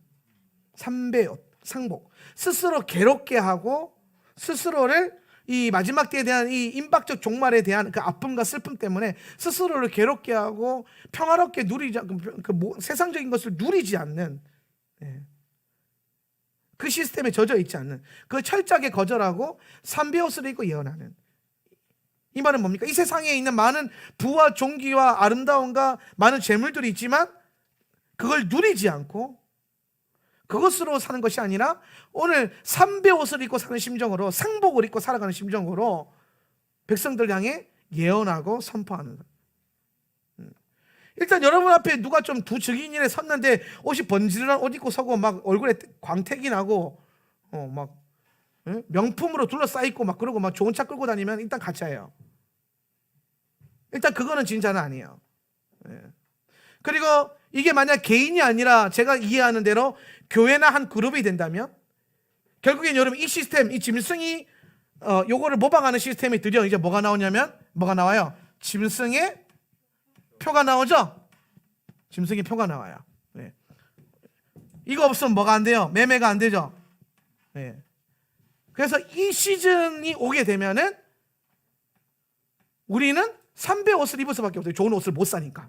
삼배옷, 상복. 스스로 괴롭게 하고 스스로를 이 마지막 때에 대한 이 임박적 종말에 대한 그 아픔과 슬픔 때문에 스스로를 괴롭게 하고 평화롭게 누리지 세상적인 것을 누리지 않는 그 시스템에 젖어 있지 않는 그 철저하게 거절하고 삼배옷을 입고 예언하는 이 말은 뭡니까? 이 세상에 있는 많은 부와 존귀와 아름다움과 많은 재물들이 있지만 그걸 누리지 않고 그것으로 사는 것이 아니라 오늘 삼배 옷을 입고 사는 심정으로 상복을 입고 살아가는 심정으로 백성들 향해 예언하고 선포하는. 일단 여러분 앞에 누가 좀 두 증인이래 섰는데 옷이 번지르르한 옷 입고 서고 막 얼굴에 광택이 나고 막 명품으로 둘러싸이고 막 그러고 막 좋은 차 끌고 다니면 일단 가짜예요. 일단 그거는 진짜는 아니에요. 그리고 이게 만약 개인이 아니라 제가 이해하는 대로 교회나 한 그룹이 된다면 결국엔 여러분 이 시스템, 이 짐승이 요거를 모방하는 시스템이 드디어 이제 뭐가 나오냐면 뭐가 나와요? 짐승의 표가 나오죠? 짐승의 표가 나와요. 이거 없으면 뭐가 안 돼요? 매매가 안 되죠? 그래서 이 시즌이 오게 되면은 우리는 삼배 옷을 입을 수밖에 없어요. 좋은 옷을 못 사니까.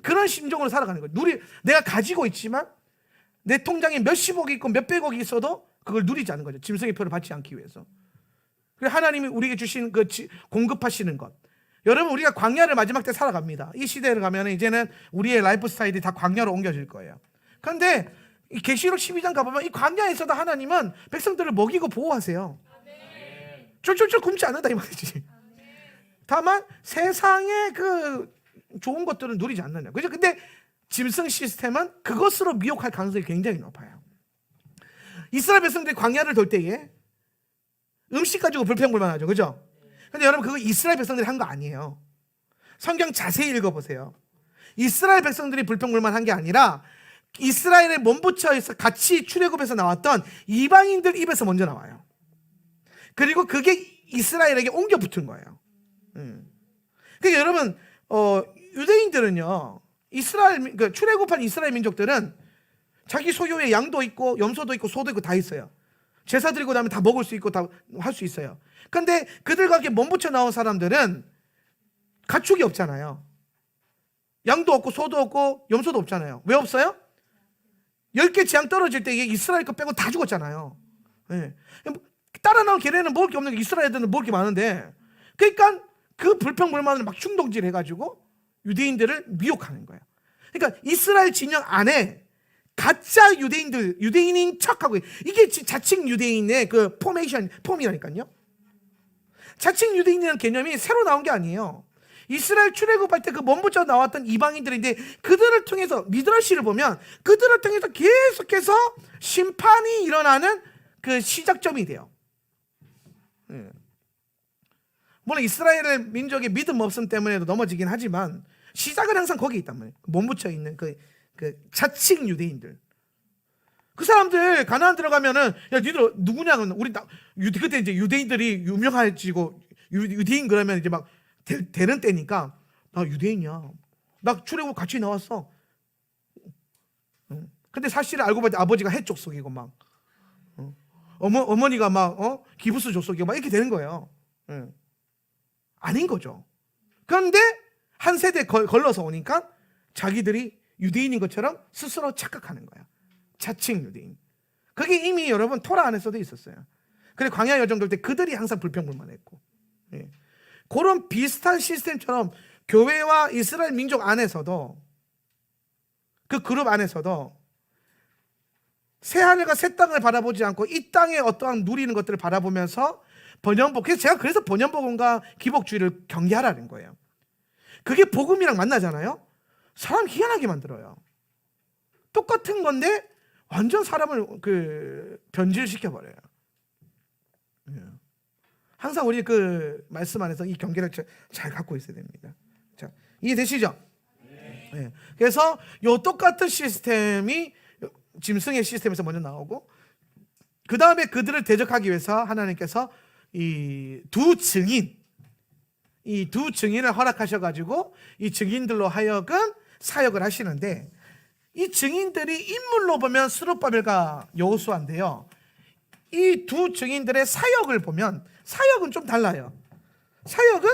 그런 심정으로 살아가는 거예요. 내가 가지고 있지만 내 통장에 몇십억이 있고 몇백억이 있어도 그걸 누리지 않는 거죠. 짐승의 표를 받지 않기 위해서. 그래서 하나님이 우리에게 주신 그 공급하시는 것. 여러분 우리가 광야를 마지막 때 살아갑니다. 이 시대를 가면 이제는 우리의 라이프 스타일이 다 광야로 옮겨질 거예요. 그런데 계시록 12장 가보면 이 광야에서도 하나님은 백성들을 먹이고 보호하세요. 쫄쫄쫄 굶지 않는다 이 말이지. 다만 세상의 그 좋은 것들은 누리지 않느냐. 그죠? 근데 짐승 시스템은 그것으로 미혹할 가능성이 굉장히 높아요. 이스라엘 백성들이 광야를 돌 때에 음식 가지고 불평불만하죠. 그죠? 근데 여러분 그거 이스라엘 백성들이 한 거 아니에요. 성경 자세히 읽어보세요. 이스라엘 백성들이 불평불만한 게 아니라 이스라엘에 몸붙여서 같이 출애굽에서 나왔던 이방인들 입에서 먼저 나와요. 그리고 그게 이스라엘에게 옮겨 붙은 거예요. 그러니까 여러분 유대인들은요 그러니까 출애굽한 이스라엘 민족들은 자기 소유의 양도 있고 염소도 있고 소도 있고 다 있어요. 제사 드리고 나면 다 먹을 수 있고 다 할 수 있어요. 그런데 그들과 함께 몸붙여 나온 사람들은 가축이 없잖아요. 양도 없고 소도 없고 염소도 없잖아요. 왜 없어요? 10개 재앙 떨어질 때 이스라엘 거 빼고 다 죽었잖아요. 따라 나온 걔네는 먹을 게 없는 게 이스라엘 애들은 먹을 게 많은데 그러니까 그 불평불만을 막 충동질 해가지고 유대인들을 미혹하는 거예요. 그러니까 이스라엘 진영 안에 가짜 유대인들, 유대인인 척하고, 이게 자칭 유대인의 그 폼이라니까요. 자칭 유대인이라는 개념이 새로 나온 게 아니에요. 이스라엘 출애굽할 때 그 몸부터 나왔던 이방인들인데, 그들을 통해서 미드라시를 보면 그들을 통해서 계속해서 심판이 일어나는 그 시작점이 돼요. 물론 이스라엘 민족의 믿음 없음 때문에도 넘어지긴 하지만 시작은 항상 거기 있단 말이에요. 몸붙여 있는 그 자칭 유대인들. 그 사람들 가나안 들어가면은, 야 니들 누구냐? 우리 그때 이제 유대인들이 유명해지고, 유대인 그러면 이제 막 되는 때니까, 나 유대인이야. 나 출애굽 같이 나왔어. 근데 사실을 알고 봤더니 아버지가 해쪽 속이고 막, 어머니가 막 기부스 족속이고 막 이렇게 되는 거예요. 아닌 거죠. 그런데 한 세대 걸러서 오니까 자기들이 유대인인 것처럼 스스로 착각하는 거야. 자칭 유대인. 그게 이미 여러분 토라 안에서도 있었어요. 그래 광야 여정들 때 그들이 항상 불평불만했고, 그런 비슷한 시스템처럼 교회와 이스라엘 민족 안에서도, 그 그룹 안에서도 새 하늘과 새 땅을 바라보지 않고 이 땅에 어떠한 누리는 것들을 바라보면서 번영복, 그래서 번영복음과 기복주의를 경계하라는 거예요. 그게 복음이랑 만나잖아요. 사람 희한하게 만들어요. 똑같은 건데 완전 사람을 변질시켜 버려요. 항상 우리 그 말씀 안에서 이 경계를 잘 갖고 있어야 됩니다. 자, 이해되시죠? 네. 그래서 요 똑같은 시스템이 짐승의 시스템에서 먼저 나오고, 그 다음에 그들을 대적하기 위해서 하나님께서 이 두 증인을 허락하셔가지고 이 증인들로 하여금 사역을 하시는데, 이 증인들이 인물로 보면 스룹바벨과 여호수아인데요, 이 두 증인들의 사역을 보면 사역은 좀 달라요. 사역은,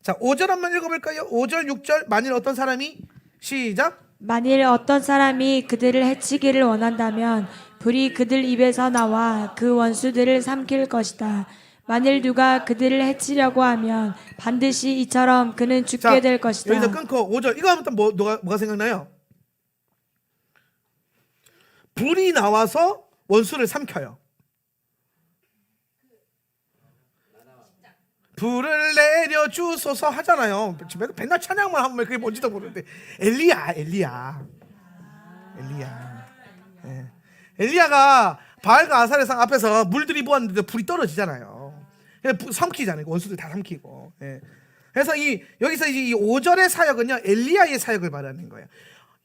자 5절 한번 읽어볼까요? 5절 6절. 만일 어떤 사람이, 시작. 만일 어떤 사람이 그들을 해치기를 원한다면 불이 그들 입에서 나와 그 원수들을 삼킬 것이다. 만일 누가 그들을 해치려고 하면 반드시 이처럼 그는 죽게 될 것이다. 여기서 끊고 5절 이거 하면 또 뭐가 생각나요? 불이 나와서 원수를 삼켜요. 불을 내려 주소서 하잖아요. 집에서 맨날 찬양만 하면 그게 뭔지도 모르는데, 엘리야. 예. 엘리야가 바알과 아사레상 앞에서 물들이 부었는데 불이 떨어지잖아요. 삼키잖아요. 원수들 다 삼키고. 예. 그래서 여기서 이제 이 5절의 사역은요, 엘리야의 사역을 말하는 거예요.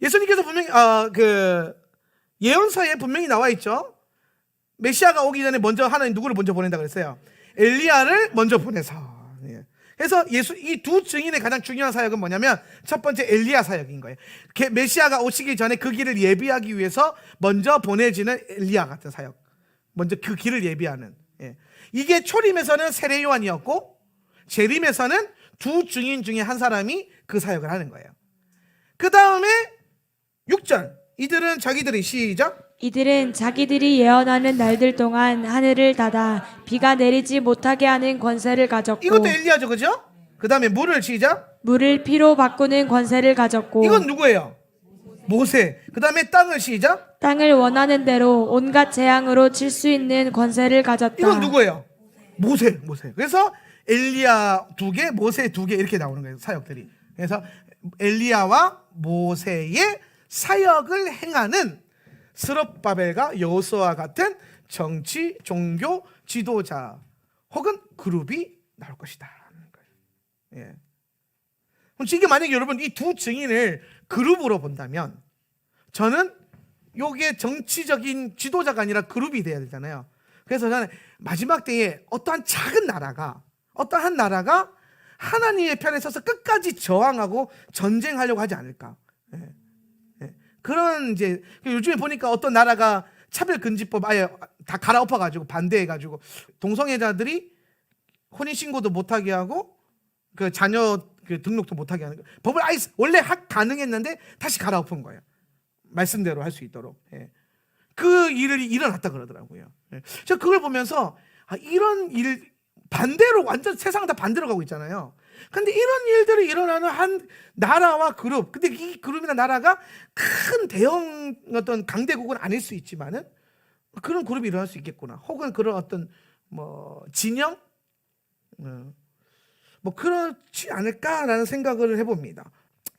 예수님께서 분명히 예언서에 분명히 나와 있죠. 메시아가 오기 전에 먼저 하나님 누구를 먼저 보낸다 그랬어요? 엘리야를 먼저 보내서. 그래서 이 두 증인의 가장 중요한 사역은 뭐냐면, 첫 번째 엘리야 사역인 거예요. 메시아가 오시기 전에 그 길을 예비하기 위해서 먼저 보내지는 엘리야 같은 사역, 먼저 그 길을 예비하는. 이게 초림에서는 세례 요한이었고, 재림에서는 두 증인 중에 한 사람이 그 사역을 하는 거예요. 그 다음에 6절. 이들은 자기들이, 시작. 이들은 자기들이 예언하는 날들 동안 하늘을 닫아 비가 내리지 못하게 하는 권세를 가졌고, 이것도 엘리야죠, 그죠? 그 다음에 물을, 시작. 물을 피로 바꾸는 권세를 가졌고, 이건 누구예요? 모세. 그 다음에 땅을, 시작. 땅을 원하는 대로 온갖 재앙으로 칠 수 있는 권세를 가졌다. 이건 누구예요? 모세. 그래서 엘리야 2개, 모세 2개 이렇게 나오는 거예요, 사역들이. 그래서 엘리야와 모세의 사역을 행하는 스룹바벨과 여호수아 같은 정치, 종교 지도자 혹은 그룹이 나올 것이다. 예. 이게 만약에 여러분 이 두 증인을 그룹으로 본다면, 저는 이게 정치적인 지도자가 아니라 그룹이 돼야 되잖아요. 그래서 저는 마지막 때에 어떠한 작은 나라가, 어떠한 나라가 하나님의 편에 서서 끝까지 저항하고 전쟁하려고 하지 않을까. 그런 이제 요즘에 보니까 어떤 나라가 차별금지법 아예 다 갈아엎어가지고 반대해가지고 동성애자들이 혼인신고도 못하게 하고 그 자녀 등록도 못하게 하는 거예요. 법을 아예 원래 가능했는데 다시 갈아엎은 거예요. 말씀대로 할 수 있도록. 그 일이 일어났다 그러더라고요. 제가 그걸 보면서 이런 일 반대로, 완전 세상은 다 반대로 가고 있잖아요. 근데 이런 일들이 일어나는 한 나라와 그룹, 근데 이 그룹이나 나라가 큰 대형 어떤 강대국은 아닐 수 있지만은 그런 그룹이 일어날 수 있겠구나. 혹은 그런 어떤 뭐 진영, 뭐 그렇지 않을까라는 생각을 해봅니다.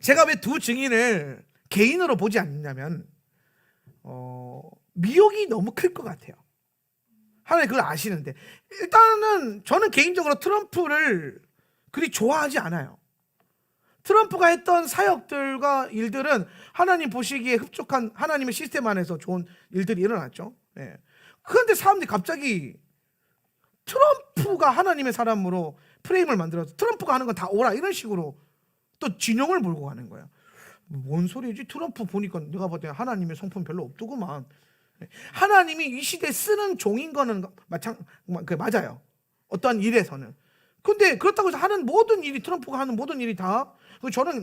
제가 왜 두 증인을 개인으로 보지 않느냐면 미혹이 너무 클 것 같아요. 하나님 그걸 아시는데, 일단은 저는 개인적으로 트럼프를 그리 좋아하지 않아요. 트럼프가 했던 사역들과 일들은 하나님 보시기에 흡족한 하나님의 시스템 안에서 좋은 일들이 일어났죠. 예. 그런데 사람들이 갑자기 트럼프가 하나님의 사람으로 프레임을 만들어서 트럼프가 하는 건 다 오라 이런 식으로 또 진영을 몰고 가는 거야. 뭔 소리지? 트럼프 보니까 내가 볼 때 하나님의 성품 별로 없더구만. 하나님이 이 시대에 쓰는 종인 거는 맞아요. 어떠한 일에서는. 근데 그렇다고 해서 하는 모든 일이, 트럼프가 하는 모든 일이 다,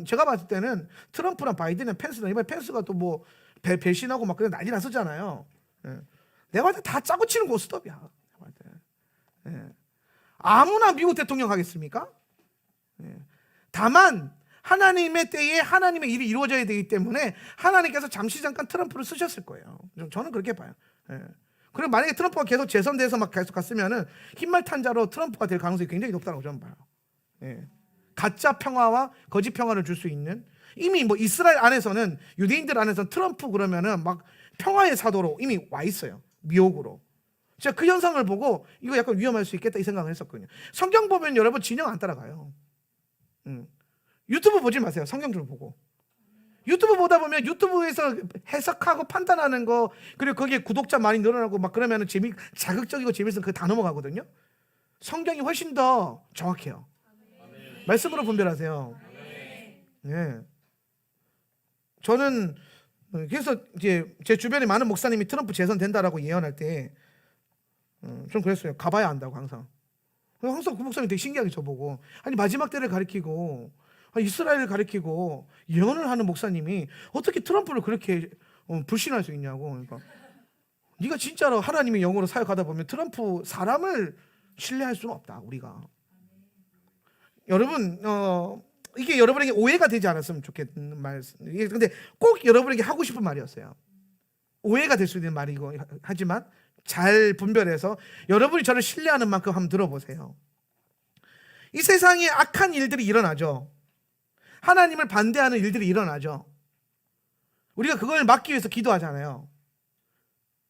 제가 봤을 때는 트럼프랑 바이든이랑 펜스나, 이번에 펜스가 또 뭐 배신하고 막 그냥 난리 났었잖아요. 예. 내가 봤을 때 다 짜고 치는 고스톱이야. 예. 아무나 미국 대통령 하겠습니까? 예. 다만 하나님의 때에 하나님의 일이 이루어져야 되기 때문에 하나님께서 잠시 잠깐 트럼프를 쓰셨을 거예요. 저는 그렇게 봐요. 예. 그리고 만약에 트럼프가 계속 재선돼서 막 계속 갔으면은 흰말 탄자로 트럼프가 될 가능성이 굉장히 높다고 저는 봐요. 예. 가짜 평화와 거짓 평화를 줄 수 있는, 이미 뭐 이스라엘 안에서는, 유대인들 안에서는 트럼프 그러면은 막 평화의 사도로 이미 와 있어요. 미혹으로. 제가 그 현상을 보고 이거 약간 위험할 수 있겠다 이 생각을 했었거든요. 성경 보면 여러분 진영 안 따라가요. 유튜브 보지 마세요. 성경 좀 보고. 유튜브 보다 보면 유튜브에서 해석하고 판단하는 거, 그리고 거기에 구독자 많이 늘어나고 막 그러면은 자극적이고 재밌으면 그거 다 넘어가거든요. 성경이 훨씬 더 정확해요. 말씀으로 분별하세요. 예. 저는 그래서 이제 제 주변에 많은 목사님이 트럼프 재선 된다라고 예언할 때 좀 그랬어요. 가봐야 안다고 항상. 항상 그 목사님 되게 신기하게 저보고, 아니 마지막 때를 가리키고 이스라엘을 가리키고 예언을 하는 목사님이 어떻게 트럼프를 그렇게 불신할 수 있냐고. 그러니까 네가 진짜로 하나님의 영으로 사역하다 보면 트럼프 사람을 신뢰할 수는 없다 우리가. 여러분 이게 여러분에게 오해가 되지 않았으면 좋겠는 말씀. 근데 꼭 여러분에게 하고 싶은 말이었어요. 오해가 될 수 있는 말이고 하지만 잘 분별해서 여러분이 저를 신뢰하는 만큼 한번 들어보세요. 이 세상에 악한 일들이 일어나죠. 하나님을 반대하는 일들이 일어나죠. 우리가 그걸 막기 위해서 기도하잖아요.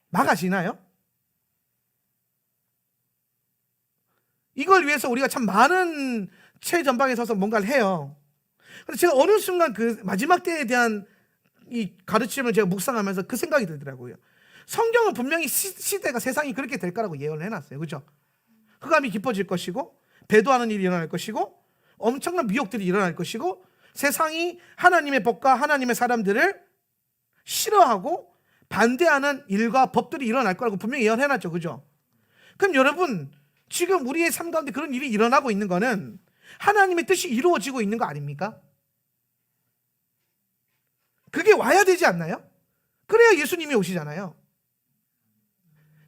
막아지나요? 이걸 위해서 우리가 참 많은 최전방에 서서 뭔가를 해요. 그래서 제가 어느 순간 그 마지막 때에 대한 이 가르침을 제가 묵상하면서 그 생각이 들더라고요. 성경은 분명히 시대가, 세상이 그렇게 될 거라고 예언을 해놨어요. 그죠? 흑암이 깊어질 것이고 배도하는 일이 일어날 것이고 엄청난 미혹들이 일어날 것이고 세상이 하나님의 법과 하나님의 사람들을 싫어하고 반대하는 일과 법들이 일어날 거라고 분명히 예언해놨죠. 그죠? 그럼 여러분, 지금 우리의 삶 가운데 그런 일이 일어나고 있는 거는 하나님의 뜻이 이루어지고 있는 거 아닙니까? 그게 와야 되지 않나요? 그래야 예수님이 오시잖아요.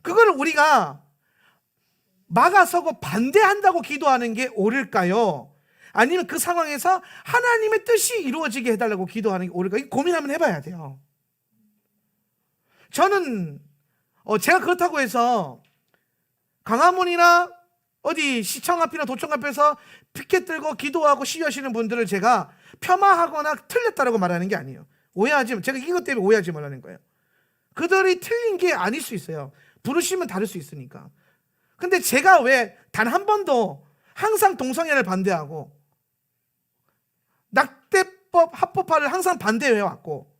그거를 우리가 막아서고 반대한다고 기도하는 게 옳을까요? 아니면 그 상황에서 하나님의 뜻이 이루어지게 해달라고 기도하는 게 옳을까요? 고민 한번 해봐야 돼요. 저는 제가 그렇다고 해서 광화문이나 어디 시청 앞이나 도청 앞에서 피켓 들고 기도하고 시위하시는 분들을 제가 폄하하거나 틀렸다라고 말하는 게 아니에요. 제가 이것 때문에 오해하지 말라는 거예요. 그들이 틀린 게 아닐 수 있어요. 부르심은 다를 수 있으니까. 근데 제가 왜 단 한 번도 항상 동성애를 반대하고 낙태법 합법화를 항상 반대해 왔고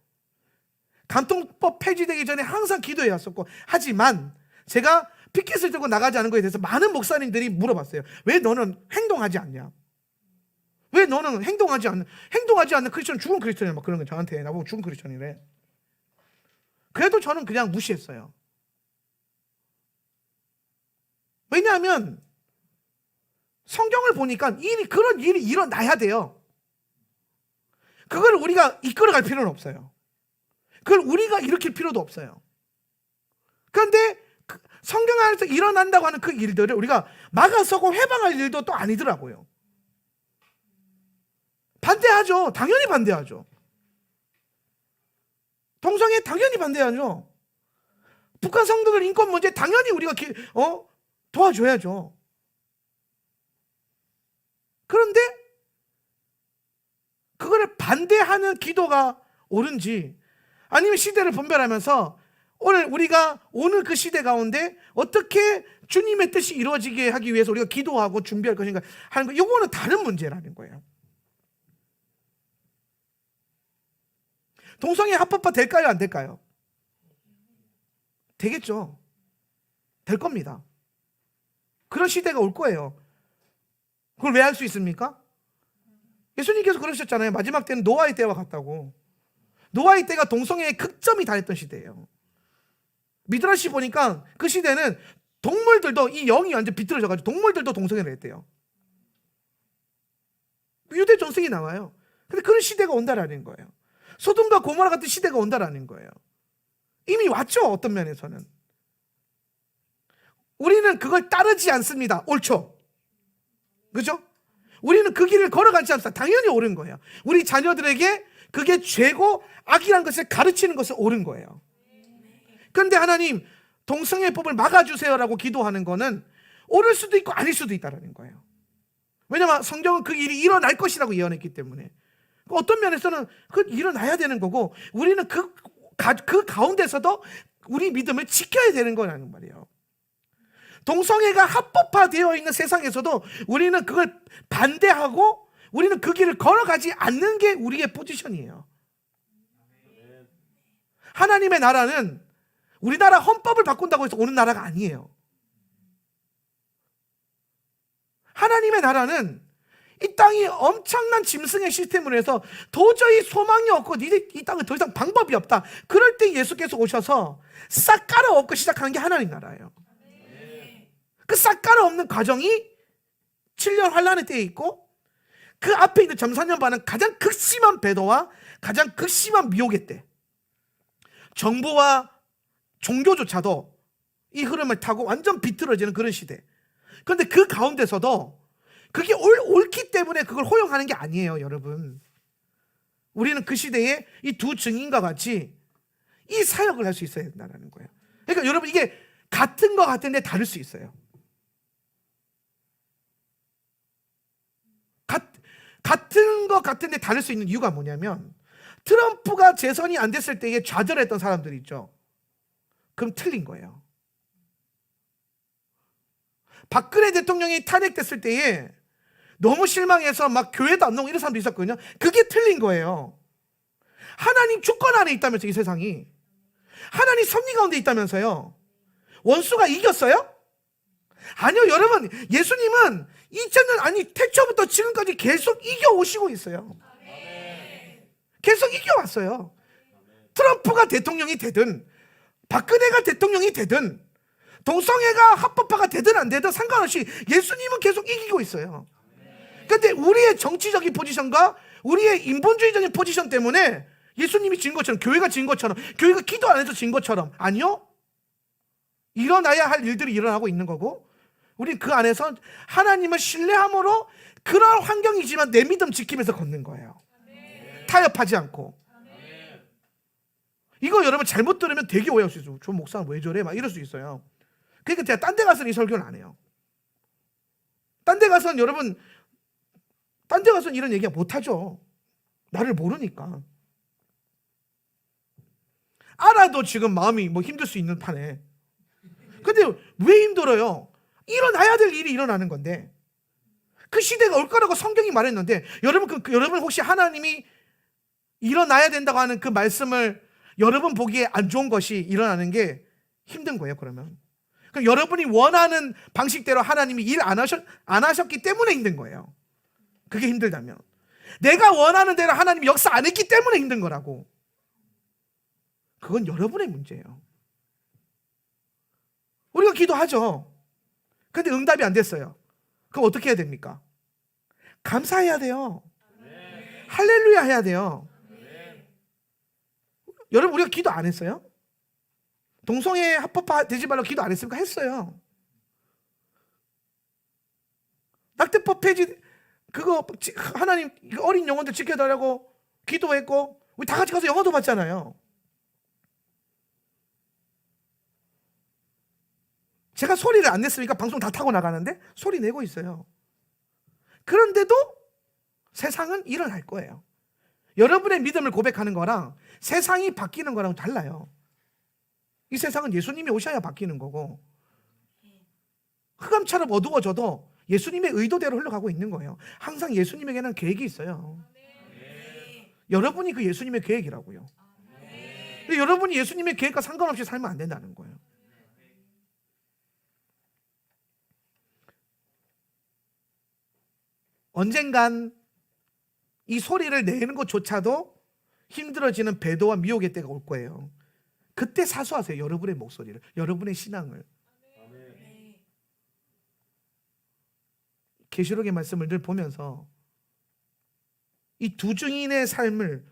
간통법 폐지되기 전에 항상 기도해 왔었고, 하지만 제가 피켓을 들고 나가지 않은 것에 대해서 많은 목사님들이 물어봤어요. 왜 너는 행동하지 않냐? 왜 너는 행동하지 않는 크리스천은 죽은 크리스천이야, 막 그런 거 저한테 나보고 죽은 크리스천이래. 그래도 저는 그냥 무시했어요. 왜냐하면 성경을 보니까 그런 일이 일어나야 돼요. 그걸 우리가 이끌어갈 필요는 없어요. 그걸 우리가 일으킬 필요도 없어요. 그런데 성경 안에서 일어난다고 하는 그 일들을 우리가 막아서고 회방할 일도 또 아니더라고요. 반대하죠. 당연히 반대하죠. 동성애 당연히 반대하죠. 북한 성도들 인권 문제 당연히 우리가 도와줘야죠. 그런데 그거를 반대하는 기도가 옳은지, 아니면 시대를 분별하면서 오늘 그 시대 가운데 어떻게 주님의 뜻이 이루어지게 하기 위해서 우리가 기도하고 준비할 것인가 하는 거, 이거는 다른 문제라는 거예요. 동성애 합법화 될까요? 안 될까요? 되겠죠. 될 겁니다. 그런 시대가 올 거예요. 그걸 왜 할 수 있습니까? 예수님께서 그러셨잖아요. 마지막 때는 노아의 때와 같다고. 노아의 때가 동성애의 극점이 달했던 시대예요. 미드라시 보니까 그 시대는 동물들도, 이 영이 완전 비틀어져가지고 동물들도 동성애를 했대요. 유대 정책이 나와요. 근데 그런 시대가 온다라는 거예요. 소돔과 고모라 같은 시대가 온다라는 거예요. 이미 왔죠. 어떤 면에서는. 우리는 그걸 따르지 않습니다. 옳죠? 그죠? 우리는 그 길을 걸어가지 않습니다. 당연히 옳은 거예요. 우리 자녀들에게 그게 죄고 악이라는 것을 가르치는 것은 옳은 거예요. 그런데 하나님, 동성애법을 막아주세요라고 기도하는 거는 옳을 수도 있고 아닐 수도 있다는 거예요. 왜냐하면 성경은 그 일이 일어날 것이라고 예언했기 때문에. 어떤 면에서는 그 일어나야 되는 거고, 우리는 그 가운데서도 우리 믿음을 지켜야 되는 거라는 말이에요. 동성애가 합법화되어 있는 세상에서도 우리는 그걸 반대하고 우리는 그 길을 걸어가지 않는 게 우리의 포지션이에요. 하나님의 나라는 우리나라 헌법을 바꾼다고 해서 오는 나라가 아니에요. 하나님의 나라는 이 땅이 엄청난 짐승의 시스템으로 해서 도저히 소망이 없고 이 땅은 더 이상 방법이 없다. 그럴 때 예수께서 오셔서 싹 깔아엎고 시작하는 게 하나님 나라예요. 그 싹 깔아엎는 과정이 7년 환란의 때에 있고, 그 앞에 있는 점산년 반은 가장 극심한 배도와 가장 극심한 미혹의 때, 정부와 종교조차도 이 흐름을 타고 완전 비틀어지는 그런 시대. 그런데 그 가운데서도 그게 옳기 때문에 그걸 허용하는 게 아니에요, 여러분. 우리는 그 시대에 이 두 증인과 같이 이 사역을 할 수 있어야 된다는 거예요. 그러니까 여러분, 이게 같은 거 같은데 다를 수 있어요. 같은 거 같은데 다를 수 있는 이유가 뭐냐면, 트럼프가 재선이 안 됐을 때에 좌절했던 사람들이 있죠. 그럼 틀린 거예요. 박근혜 대통령이 탄핵됐을 때에 너무 실망해서 막 교회도 안 나오고 이런 사람도 있었거든요. 그게 틀린 거예요. 하나님 주권 안에 있다면서, 이 세상이. 하나님 섭리 가운데 있다면서요. 원수가 이겼어요? 아니요, 여러분. 예수님은 2000년, 아니 태초부터 지금까지 계속 이겨오시고 있어요. 계속 이겨왔어요. 트럼프가 대통령이 되든 박근혜가 대통령이 되든 동성애가 합법화가 되든 안 되든 상관없이 예수님은 계속 이기고 있어요. 그런데 우리의 정치적인 포지션과 우리의 인본주의적인 포지션 때문에 예수님이 진 것처럼, 교회가 진 것처럼, 교회가 기도 안 해서 진 것처럼, 아니요. 일어나야 할 일들이 일어나고 있는 거고, 우린 그 안에서 하나님을 신뢰함으로 그런 환경이지만 내 믿음 지키면서 걷는 거예요. 타협하지 않고. 이거 여러분 잘못 들으면 되게 오해할 수 있어요. 저 목사는 왜 저래? 막 이럴 수 있어요. 그러니까 제가 딴 데 가서는 이 설교는 안 해요. 딴 데 가서는 여러분, 딴 데 가서는 이런 얘기 못 하죠. 나를 모르니까. 알아도 지금 마음이 뭐 힘들 수 있는 판에. 근데 왜 힘들어요? 일어나야 될 일이 일어나는 건데, 그 시대가 올 거라고 성경이 말했는데, 여러분 혹시 하나님이 일어나야 된다고 하는 그 말씀을 여러분 보기에 안 좋은 것이 일어나는 게 힘든 거예요, 그러면. 그럼 여러분이 원하는 방식대로 하나님이 일 안 하셨기 때문에 힘든 거예요. 그게 힘들다면. 내가 원하는 대로 하나님이 역사 안 했기 때문에 힘든 거라고. 그건 여러분의 문제예요. 우리가 기도하죠. 근데 응답이 안 됐어요. 그럼 어떻게 해야 됩니까? 감사해야 돼요. 할렐루야 해야 돼요. 여러분, 우리가 기도 안 했어요? 동성애 합법화 되지 말라고 기도 안 했습니까? 했어요. 낙태법 폐지 그거 하나님 어린 영혼들 지켜달라고 기도했고 우리 다 같이 가서 영화도 봤잖아요. 제가 소리를 안 냈으니까 방송 다 타고 나가는데 소리 내고 있어요. 그런데도 세상은 일어날 거예요. 여러분의 믿음을 고백하는 거랑 세상이 바뀌는 거랑 달라요. 이 세상은 예수님이 오셔야 바뀌는 거고, 흑암처럼 어두워져도 예수님의 의도대로 흘러가고 있는 거예요. 항상 예수님에게는 계획이 있어요. 여러분이 그 예수님의 계획이라고요. 근데 여러분이 예수님의 계획과 상관없이 살면 안 된다는 거예요. 언젠간 이 소리를 내는 것조차도 힘들어지는 배도와 미혹의 때가 올 거예요. 그때 사수하세요. 여러분의 목소리를, 여러분의 신앙을. 계시록의 말씀을 늘 보면서 이 두 증인의 삶을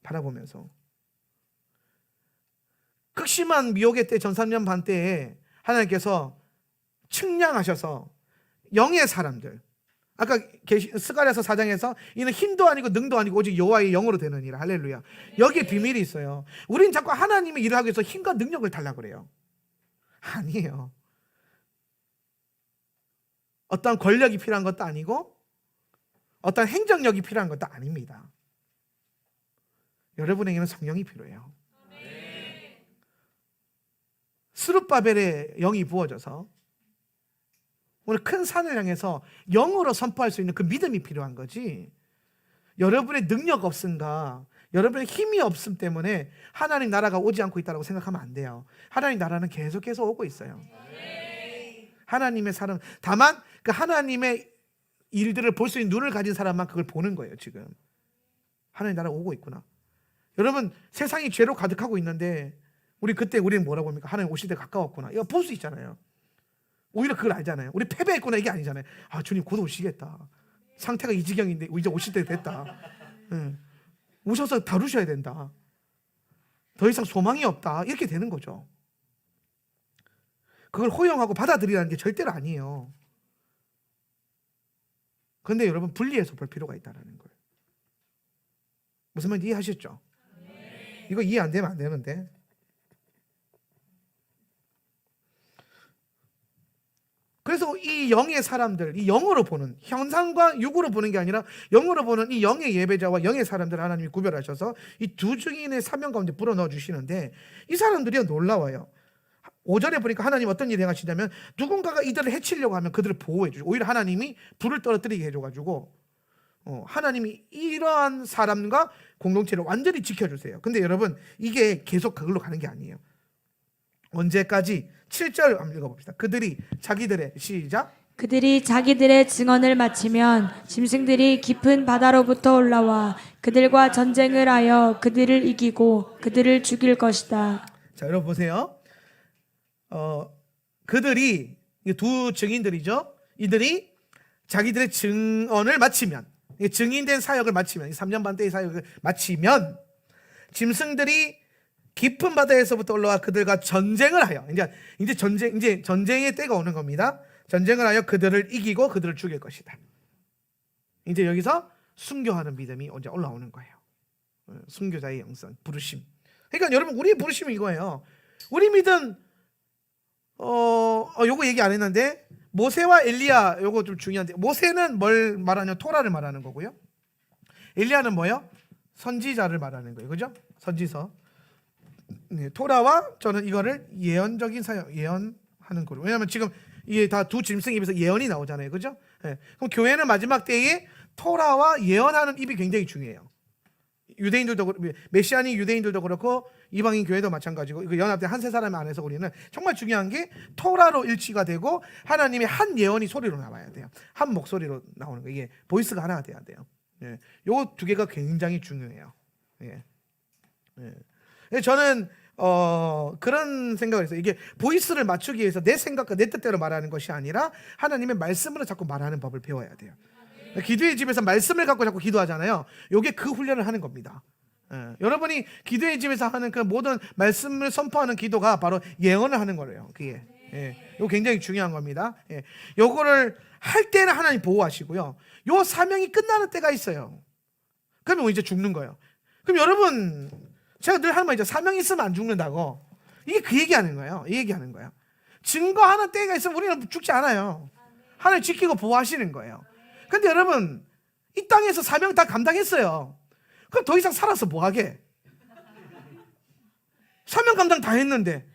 바라보면서 극심한 미혹의 때, 전 3년 반 때에 하나님께서 측량하셔서 영의 사람들, 아까 스가랴서 4장에서 이는 힘도 아니고 능도 아니고 오직 여호와의 영으로 되느니라. 할렐루야. 여기에 비밀이 있어요. 우린 자꾸 하나님의 일을 하기 위해서 힘과 능력을 달라고 그래요. 아니에요. 어떤 권력이 필요한 것도 아니고 어떤 행정력이 필요한 것도 아닙니다. 여러분에게는 성령이 필요해요. 스룹바벨의 영이 부어져서 오늘 큰 산을 향해서 영으로 선포할 수 있는 그 믿음이 필요한 거지, 여러분의 능력 없음과 여러분의 힘이 없음 때문에 하나님 나라가 오지 않고 있다고 생각하면 안 돼요. 하나님 나라는 계속해서 오고 있어요. 하나님의 사람, 다만 그 하나님의 일들을 볼 수 있는 눈을 가진 사람만 그걸 보는 거예요. 지금 하나님 나라가 오고 있구나. 여러분, 세상이 죄로 가득하고 있는데 우리는 뭐라고 합니까? 하나님 오실 때 가까웠구나. 이거 볼 수 있잖아요. 오히려 그걸 알잖아요. 우리 패배했구나 이게 아니잖아요. 아, 주님 곧 오시겠다. 상태가 이 지경인데 이제 오실 때 됐다. 오셔서 다루셔야 된다. 더 이상 소망이 없다. 이렇게 되는 거죠. 그걸 호용하고 받아들이라는 게 절대로 아니에요. 그런데 여러분, 분리해서 볼 필요가 있다는 거예요. 무슨 말인지 이해하셨죠? 이거 이해 안 되면 안 되는데. 그래서 이 영의 사람들, 이 영으로 보는, 형상과 육으로 보는 게 아니라 영으로 보는 이 영의 예배자와 영의 사람들 하나님이 구별하셔서 이 두 증인의 사명 가운데 불어넣어 주시는데, 이 사람들이 놀라워요. 5절에 보니까 하나님 어떤 일을 행하시냐면, 누군가가 이들을 해치려고 하면 그들을 보호해 주시고, 오히려 하나님이 불을 떨어뜨리게 해줘가지고 하나님이 이러한 사람과 공동체를 완전히 지켜주세요. 근데 여러분, 이게 계속 그걸로 가는 게 아니에요. 언제까지? 7절 한번 읽어봅시다. 그들이 자기들의, 시작, 그들이 자기들의 증언을 마치면 짐승들이 깊은 바다로부터 올라와 그들과 전쟁을 하여 그들을 이기고 그들을 죽일 것이다. 자, 여러분 보세요. 그들이, 두 증인들이죠. 이들이 자기들의 증언을 마치면, 증인된 사역을 마치면, 3년 반 때의 사역을 마치면 짐승들이 깊은 바다에서부터 올라와 그들과 전쟁을 하여, 이제 전쟁의 때가 오는 겁니다. 전쟁을 하여 그들을 이기고 그들을 죽일 것이다. 이제 여기서 순교하는 믿음이 이제 올라오는 거예요. 순교자의 영성, 부르심. 그러니까 여러분, 우리의 부르심은 이거예요. 우리 믿음, 요거 얘기 안 했는데, 모세와 엘리야, 요거 좀 중요한데, 모세는 뭘 말하냐? 토라를 말하는 거고요. 엘리야는 뭐예요? 선지자를 말하는 거예요. 그죠? 선지서. 토라와 저는 이거를 예언적인 사역, 예언하는 거로. 왜냐하면 지금 이게 다 두 짐승 입에서 예언이 나오잖아요. 그죠? 그럼 교회는 마지막 때에 토라와 예언하는 입이 굉장히 중요해요. 유대인들도, 메시아니 유대인들도 그렇고 이방인 교회도 마찬가지고, 이거 연합된 한 세 사람 안에서 우리는 정말 중요한 게 토라로 일치가 되고 하나님의 한 예언이 소리로 나와야 돼요. 한 목소리로 나오는 거. 이게 보이스가 하나가 돼야 돼요. 요 두 개가 굉장히 중요해요. 저는 그런 생각을 했어요. 이게 보이스를 맞추기 위해서 내 생각과 내 뜻대로 말하는 것이 아니라 하나님의 말씀으로 자꾸 말하는 법을 배워야 돼요. 기도의 집에서 말씀을 갖고 자꾸 기도하잖아요. 이게 그 훈련을 하는 겁니다. 여러분이 기도의 집에서 하는 그 모든 말씀을 선포하는 기도가 바로 예언을 하는 거예요. 그게 이거 굉장히 중요한 겁니다. 요거를 할 때는 하나님 보호하시고요. 요 사명이 끝나는 때가 있어요. 그러면 이제 죽는 거예요. 그럼 여러분, 제가 늘 하는 말 이제 사명이 있으면 안 죽는다고. 이게 그 얘기하는 거예요. 이 얘기하는 거예요. 증거하는 때가 있으면 우리는 죽지 않아요. 하나님 지키고 보호하시는 거예요. 근데 여러분, 이 땅에서 사명 다 감당했어요. 그럼 더 이상 살아서 뭐 하게? 사명 감당 다 했는데.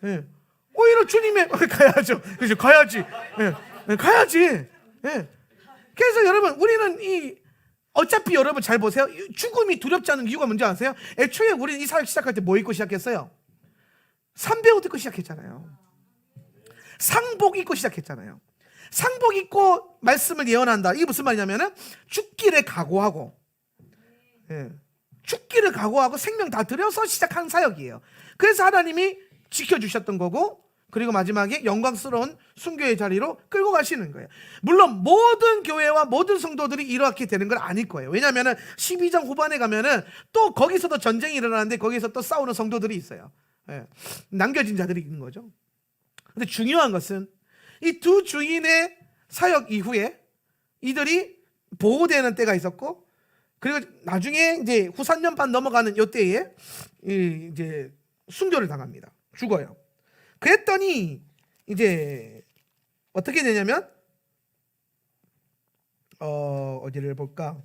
예. 오히려 주님의 가야죠. 그죠? 가야지. 예. 가야지. 예. 그래서 여러분, 우리는 어차피 여러분 잘 보세요. 죽음이 두렵지 않은 이유가 뭔지 아세요? 애초에 우리는 이 사역 시작할 때 뭐 입고 시작했어요? 삼배옷 입고 시작했잖아요. 상복 입고 시작했잖아요. 상복 입고 말씀을 예언한다. 이게 무슨 말이냐면은 죽기를 각오하고, 예. 죽기를 각오하고 생명 다 들여서 시작한 사역이에요. 그래서 하나님이 지켜주셨던 거고, 그리고 마지막에 영광스러운 순교의 자리로 끌고 가시는 거예요. 물론 모든 교회와 모든 성도들이 이렇게 되는 건 아닐 거예요. 왜냐하면 12장 후반에 가면은 또 거기서도 전쟁이 일어나는데 거기서 또 싸우는 성도들이 있어요. 예. 남겨진 자들이 있는 거죠. 근데 중요한 것은 이 두 주인의 사역 이후에 이들이 보호되는 때가 있었고, 그리고 나중에 이제 후산년 반 넘어가는 이때에 이제 순교를 당합니다. 죽어요. 그랬더니 이제 어떻게 되냐면 어디를 볼까?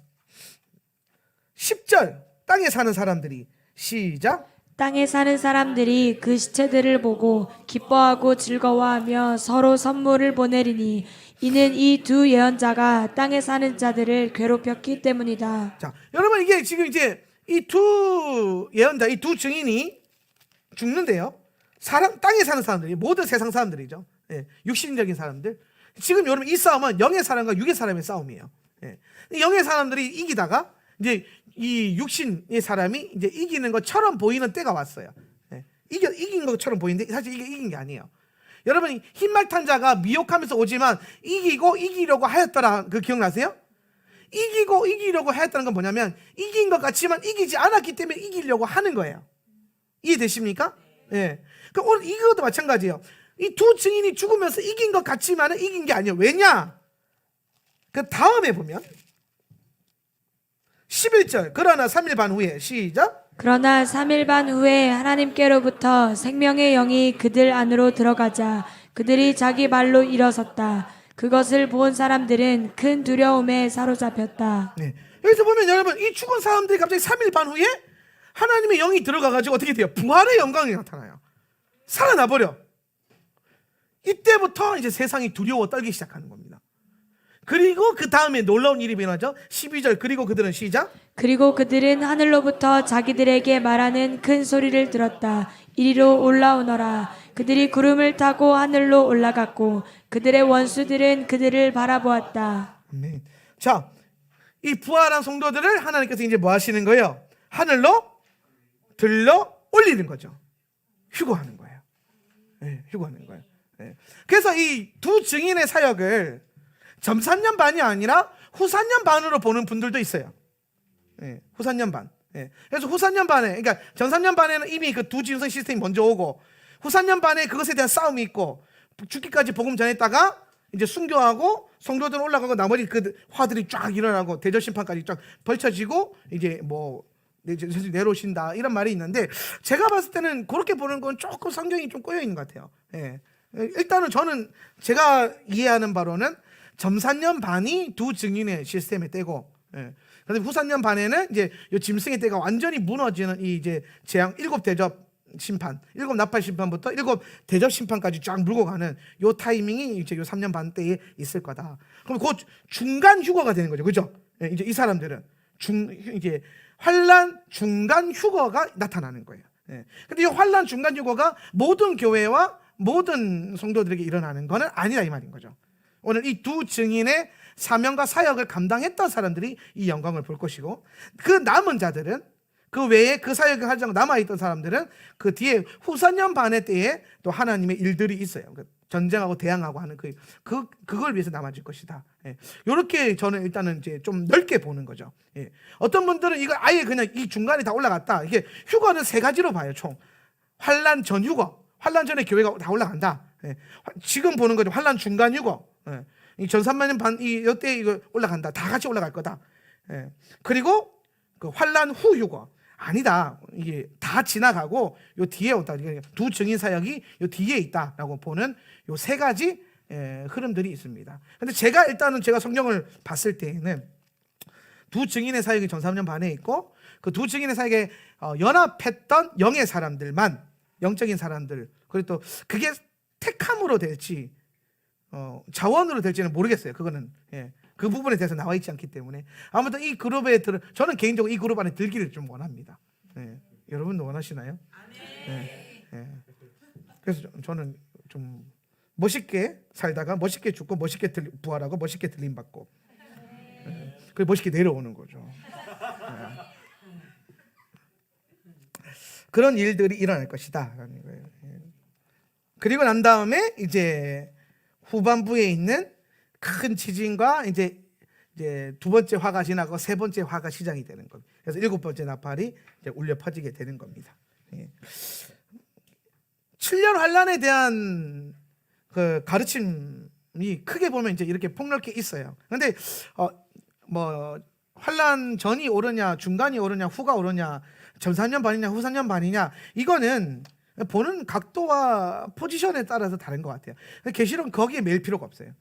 10절 땅에 사는 사람들이 시작. 땅에 사는 사람들이 그 시체들을 보고 기뻐하고 즐거워하며 서로 선물을 보내리니 이는 이 두 예언자가 땅에 사는 자들을 괴롭혔기 때문이다. 자, 여러분 이게 지금 이제 이 두 예언자, 이 두 증인이 죽는데요. 땅에 사는 사람들이 모든 세상 사람들이죠. 예, 육신적인 사람들. 지금 여러분 이 싸움은 영의 사람과 육의 사람의 싸움이에요. 예, 영의 사람들이 이기다가 이제 이 육신의 사람이 이제 이기는 것처럼 보이는 때가 왔어요. 예, 이긴 것처럼 보이는데 사실 이게 이긴 게 아니에요. 여러분 흰말탄 자가 미혹하면서 오지만 이기고 이기려고 하였더라. 그 기억나세요? 이기고 이기려고 하였다는 건 뭐냐면 이긴 것 같지만 이기지 않았기 때문에 이기려고 하는 거예요. 이해되십니까? 예. 그러니까 오늘 이것도 마찬가지예요. 이 두 증인이 죽으면서 이긴 것 같지만 이긴 게 아니에요. 왜냐? 그 다음에 보면 11절 그러나 3일 반 후에 시작. 그러나 3일 반 후에 하나님께로부터 생명의 영이 그들 안으로 들어가자 그들이 자기 발로 일어섰다. 그것을 본 사람들은 큰 두려움에 사로잡혔다. 네. 여기서 보면 여러분 이 죽은 사람들이 갑자기 3일 반 후에 하나님의 영이 들어가가지고 어떻게 돼요? 부활의 영광이 나타나요. 살아나 버려. 이때부터 이제 세상이 두려워 떨기 시작하는 겁니다. 그리고 그 다음에 놀라운 일이 일어나죠. 12절 그리고 그들은 시작. 그리고 그들은 하늘로부터 자기들에게 말하는 큰 소리를 들었다. 이리로 올라오너라. 그들이 구름을 타고 하늘로 올라갔고 그들의 원수들은 그들을 바라보았다. 아멘. 자, 이 부활한 성도들을 하나님께서 이제 뭐 하시는 거예요? 하늘로 들러 올리는 거죠. 휴거하는 거예요. 네, 휴거하는 거예요. 네. 그래서 이 두 증인의 사역을 점산년 반이 아니라 후산년 반으로 보는 분들도 있어요. 네, 후산년 반. 네. 그래서 후산년 반에, 그러니까 전산년 반에는 이미 그 두 지성의 시스템이 먼저 오고, 후산년 반에 그것에 대한 싸움이 있고, 죽기까지 복음 전했다가 이제 순교하고 성도들 올라가고 나머지 그 화들이 쫙 일어나고 대저 심판까지 쫙 벌쳐지고 이제 뭐 내려오신다 이런 말이 있는데 제가 봤을 때는 그렇게 보는 건 조금 성경이 좀 꼬여 있는 것 같아요. 예. 일단은 저는 제가 이해하는 바로는 점산년 반이 두 증인의 시스템의 때고, 예. 그런데 후산년 반에는 이제 이 짐승의 때가 완전히 무너지는 이 이제 재앙 일곱 대접 심판, 일곱 나팔 심판부터 일곱 대접 심판까지 쫙 물고 가는 요 타이밍이 이제 요 3년 반 때에 있을 거다. 그럼 그 중간 휴거가 되는 거죠, 그죠? 예, 이제 이 사람들은 이제 환란 중간 휴거가 나타나는 거예요. 예. 근데 이 환란 중간 휴거가 모든 교회와 모든 성도들에게 일어나는 거는 아니라 이 말인 거죠. 오늘 이 두 증인의 사명과 사역을 감당했던 사람들이 이 영광을 볼 것이고 그 남은 자들은 그 외에 그 사역을 하지 않고 남아있던 사람들은 그 뒤에 후산년 반의 때에 또 하나님의 일들이 있어요. 전쟁하고 대항하고 하는 그걸 위해서 남아질 것이다. 예. 이렇게 저는 일단은 이제 좀 넓게 보는 거죠. 예. 어떤 분들은 이걸 아예 그냥 이 중간에 다 올라갔다. 이게 휴거는 세 가지로 봐요. 총 환란 전 휴거, 환란 전에 교회가 다 올라간다. 예. 지금 보는 거죠. 환란 중간 휴거. 예. 이 전 3년 반 이때 이거 올라간다. 다 같이 올라갈 거다. 예. 그리고 그 환란 후 휴거 아니다. 이게 다 지나가고 요 뒤에 온다. 두 증인 사역이 요 뒤에 있다라고 보는 요 세 가지 흐름들이 있습니다. 근데 제가 성경을 봤을 때에는 두 증인의 사역이 전 3년 반에 있고 그 두 증인의 사역에 연합했던 영의 사람들만, 영적인 사람들, 그리고 또 그게 택함으로 될지 자원으로 될지는 모르겠어요. 그거는 그 부분에 대해서 나와 있지 않기 때문에 아무튼 이 그룹에 저는 개인적으로 이 그룹 안에 들기를 좀 원합니다. 여러분도 원하시나요? 그래서 저는 좀 멋있게 살다가 멋있게 죽고 멋있게 부활하고 멋있게 들림받고 그리고 멋있게 내려오는 거죠. 그런 일들이 일어날 것이다. 그리고 난 다음에 이제 후반부에 있는 큰 지진과 이제 두 번째 화가 지나고 세 번째 화가 시작이 되는 겁니다. 그래서 일곱 번째 나팔이 이제 울려 퍼지게 되는 겁니다. 7년 환란에 대한 그 가르침이 크게 보면 이제 이렇게 폭넓게 있어요. 그런데 뭐 환란 전이 오르냐, 중간이 오르냐, 후가 오르냐, 전 3년 반이냐, 후 3년 반이냐, 이거는 보는 각도와 포지션에 따라서 다른 것 같아요. 계시록은 거기에 매일 필요가 없어요.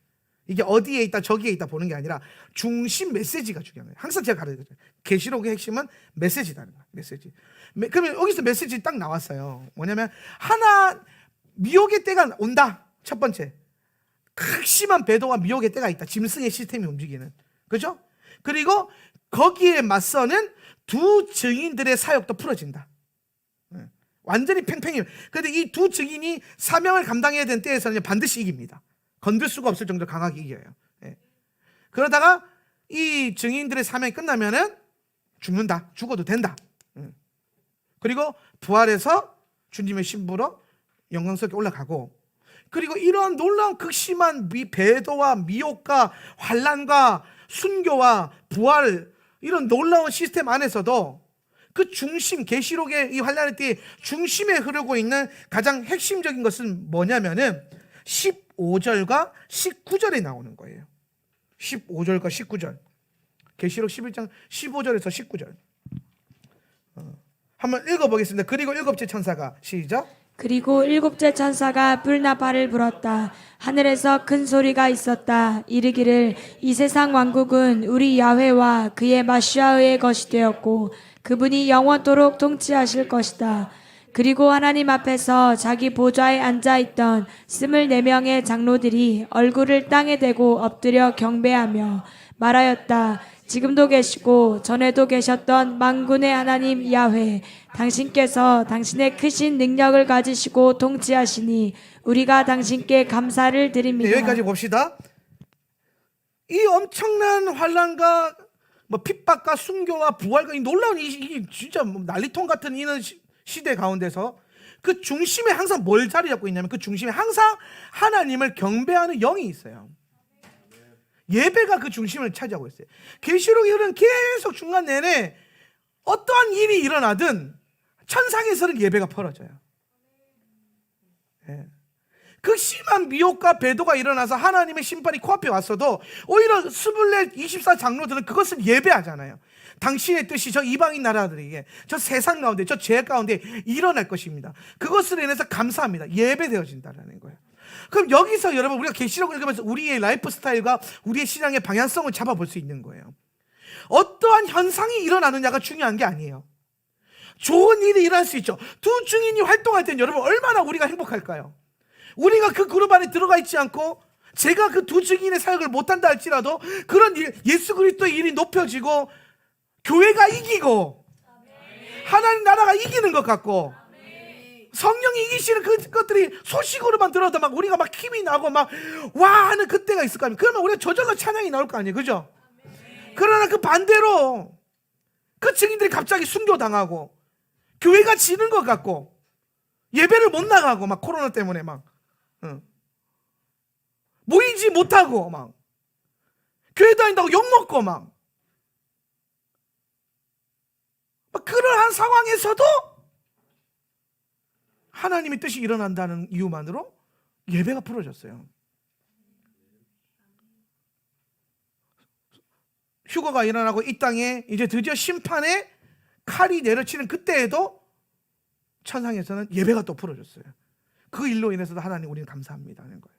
이게 어디에 있다 저기에 있다 보는 게 아니라 중심 메시지가 중요한 거예요. 항상 제가 가르쳐요. 계시록의 핵심은 메시지라는 거예요. 메시지. 그러면 여기서 메시지 딱 나왔어요. 뭐냐면 미혹의 때가 온다. 첫 번째, 극심한 배도와 미혹의 때가 있다. 짐승의 시스템이 움직이는, 그죠? 그리고 거기에 맞서는 두 증인들의 사역도 풀어진다. 완전히 팽팽해요. 그런데 이 두 증인이 사명을 감당해야 되는 때에서는 반드시 이깁니다. 건들 수가 없을 정도로 강하게 이겨요. 그러다가 이 증인들의 사명이 끝나면은 죽는다. 죽어도 된다. 그리고 부활해서 주님의 신부로 영광스럽게 올라가고, 그리고 이러한 놀라운 극심한 배도와 미혹과 환난과 순교와 부활, 이런 놀라운 시스템 안에서도 그 중심, 계시록의 이 환란의 때 중심에 흐르고 있는 가장 핵심적인 것은 뭐냐면은 15절과 19절에 나오는 거예요. 15절과 19절. 계시록 11장 15절에서 19절. 한번 읽어보겠습니다. 그리고 일곱째 천사가, 시작. 그리고 일곱째 천사가 불나팔을 불었다. 하늘에서 큰 소리가 있었다. 이르기를 이 세상 왕국은 우리 야훼와 그의 마시아의 것이 되었고 그분이 영원토록 통치하실 것이다. 그리고 하나님 앞에서 자기 보좌에 앉아있던 24명의 장로들이 얼굴을 땅에 대고 엎드려 경배하며 말하였다. 지금도 계시고 전에도 계셨던 만군의 하나님 야훼, 당신께서 당신의 크신 능력을 가지시고 통치하시니 우리가 당신께 감사를 드립니다. 네, 여기까지 봅시다. 이 엄청난 환난과 핍박과 순교와 부활과 이 놀라운 이게 진짜 난리통 같은 이런 시대 가운데서 그 중심에 항상 뭘 자리 잡고 있냐면 그 중심에 항상 하나님을 경배하는 영이 있어요. 예배가 그 중심을 차지하고 있어요. 계시록의 흐름 계속 중간 내내 어떠한 일이 일어나든 천상에서는 예배가 벌어져요. 극심한 미혹과 배도가 일어나서 하나님의 심판이 코앞에 왔어도 오히려 24 장로들은 그것을 예배하잖아요. 당신의 뜻이 저 이방인 나라들에게, 저 세상 가운데, 저 죄 가운데 일어날 것입니다. 그것으로 인해서 감사합니다. 예배되어진다는 거예요. 그럼 여기서 여러분 우리가 계시록을 읽으면서 우리의 라이프 스타일과 우리의 신앙의 방향성을 잡아볼 수 있는 거예요. 어떠한 현상이 일어나느냐가 중요한 게 아니에요. 좋은 일이 일어날 수 있죠. 두 증인이 활동할 때는 여러분 얼마나 우리가 행복할까요? 우리가 그 그룹 안에 들어가 있지 않고 제가 그 두 증인의 사역을 못한다 할지라도 그런 일, 예수 그리스도의 일이 높여지고 교회가 이기고 하나님 나라가 이기는 것 같고 성령이 이기시는 그것들이 소식으로만 들어도 막 우리가 막 힘이 나고 막 와 하는 그때가 있을 거 아니에요. 그러면 우리가 저절로 찬양이 나올 거 아니에요. 그죠? 그러나 그 반대로 그 증인들이 갑자기 순교당하고 교회가 지는 것 같고 예배를 못 나가고 막 코로나 때문에 막 모이지 못하고 막 교회 다닌다고 욕먹고 막 그러한 상황에서도 하나님의 뜻이 일어난다는 이유만으로 예배가 풀어졌어요. 휴거가 일어나고 이 땅에 이제 드디어 심판의 칼이 내려치는 그때에도 천상에서는 예배가 또 풀어졌어요. 그 일로 인해서도 하나님 우리는 감사합니다 하는 거예요.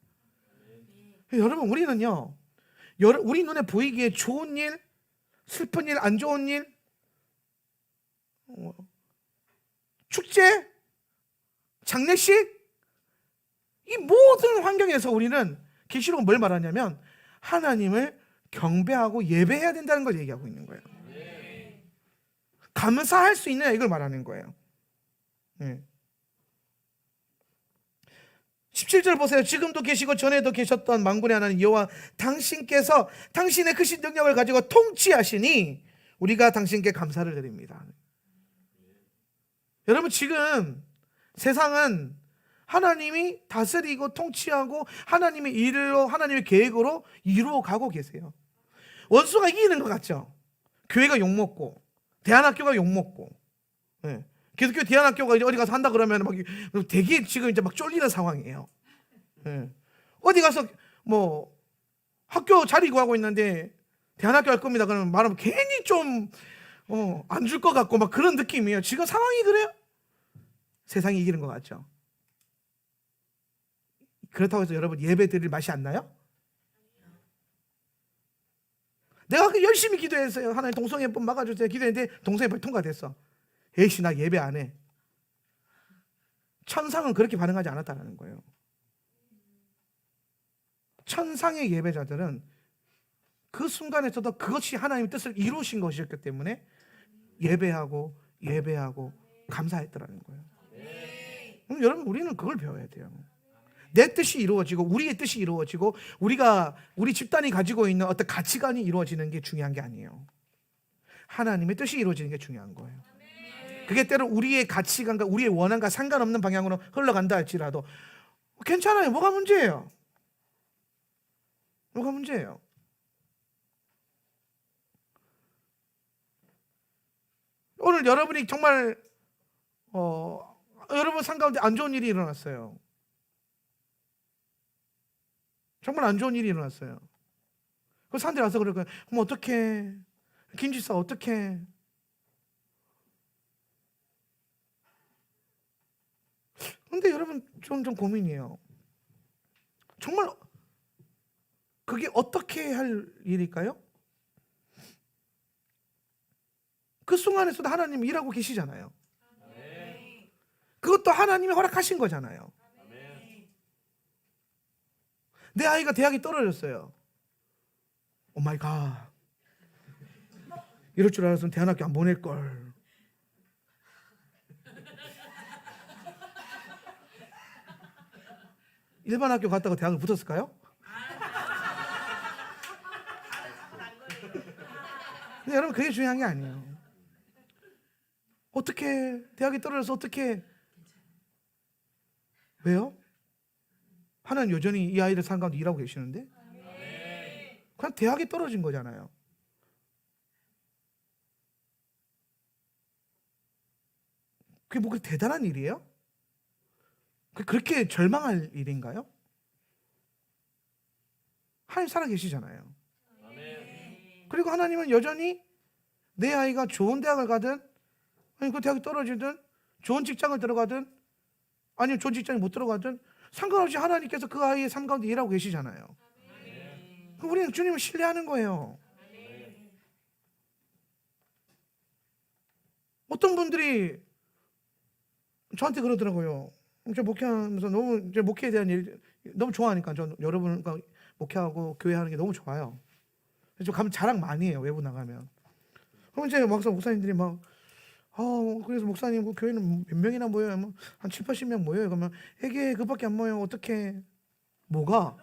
여러분, 우리는요, 우리 눈에 보이기에 좋은 일, 슬픈 일, 안 좋은 일, 축제, 장례식, 이 모든 환경에서 우리는 계시록은 뭘 말하냐면 하나님을 경배하고 예배해야 된다는 걸 얘기하고 있는 거예요. 감사할 수 있느냐, 이걸 말하는 거예요. 17절 보세요. 지금도 계시고 전에도 계셨던 만군의 하나님 여호와 당신께서 당신의 크신 능력을 가지고 통치하시니 우리가 당신께 감사를 드립니다. 여러분, 지금 세상은 하나님이 다스리고 통치하고 하나님의 일로, 하나님의 계획으로 이루어가고 계세요. 원수가 이기는 것 같죠? 교회가 욕먹고 대안학교가 욕먹고, 기독교 대안학교가 어디 가서 한다 그러면 막 되게 지금 이제 막 쫄리는 상황이에요. 어디 가서 뭐 학교 자리 구하고 있는데 대안학교 할 겁니다 그러면 말하면 괜히 좀 안 줄 것 같고 막 그런 느낌이에요. 지금 상황이 그래요. 세상이 이기는 것 같죠? 그렇다고 해서 여러분 예배 드릴 맛이 안 나요? 내가 열심히 기도했어요. 하나님 동성애법 막아주세요. 기도했는데 동성애법 통과됐어. 에이씨, 나 예배 안 해. 천상은 그렇게 반응하지 않았다는 거예요. 천상의 예배자들은 그 순간에서도 그것이 하나님의 뜻을 이루신 것이었기 때문에 예배하고 감사했더라는 거예요. 그럼 여러분, 우리는 그걸 배워야 돼요. 내 뜻이 이루어지고 우리의 뜻이 이루어지고 우리 집단이 가지고 있는 어떤 가치관이 이루어지는 게 중요한 게 아니에요. 하나님의 뜻이 이루어지는 게 중요한 거예요. 그게 때로 우리의 가치관과 우리의 원한과 상관없는 방향으로 흘러간다 할지라도 괜찮아요. 뭐가 문제예요? 뭐가 문제예요? 오늘 여러분이 정말 여러분 삶 가운데 안 좋은 일이 일어났어요. 정말 안 좋은 일이 일어났어요. 그 사람들이 와서 그럴 거예요. 그럼 어떡해? 김지사 어떡해? 근데 여러분, 좀 고민이에요. 정말 그게 어떻게 할 일일까요? 그 순간에서도 하나님이 일하고 계시잖아요. 그것도 하나님이 허락하신 거잖아요. 내 아이가 대학이 떨어졌어요. 오 마이 갓. 이럴 줄 알았으면 대안학교 안 보낼걸. 일반 학교 갔다가 대학을 붙었을까요? 근데 여러분, 그게 중요한 게 아니에요. 어떻게 대학이 떨어져서 어떻게? 왜요? 하나님 여전히 이 아이를 산 가운데 일하고 계시는데? 그냥 대학이 떨어진 거잖아요. 그게 뭐 그렇게 대단한 일이에요? 그렇게 절망할 일인가요? 하나님 살아계시잖아요. 그리고 하나님은 여전히 내 아이가 좋은 대학을 가든, 아니 그 대학이 떨어지든, 좋은 직장을 들어가든, 아니면 좋은 직장에 못 들어가든 상관없이 하나님께서 그 아이의 삶 가운데 일하고 계시잖아요. 우리는 주님을 신뢰하는 거예요. 어떤 분들이 저한테 그러더라고요. 제가 목회하면서 너무 이제 목회에 대한 일 너무 좋아하니까 저 여러분과 목회하고 교회하는 게 너무 좋아요. 그래서 가면 자랑 많이 해요. 외부 나가면. 그럼 이제 막상 목사님들이 막 그래서 목사님 그 교회는 몇 명이나 모여요? 뭐 한 7, 80명 모여요. 그러면 에게 그밖에 안 모여요. 어떻게? 뭐가?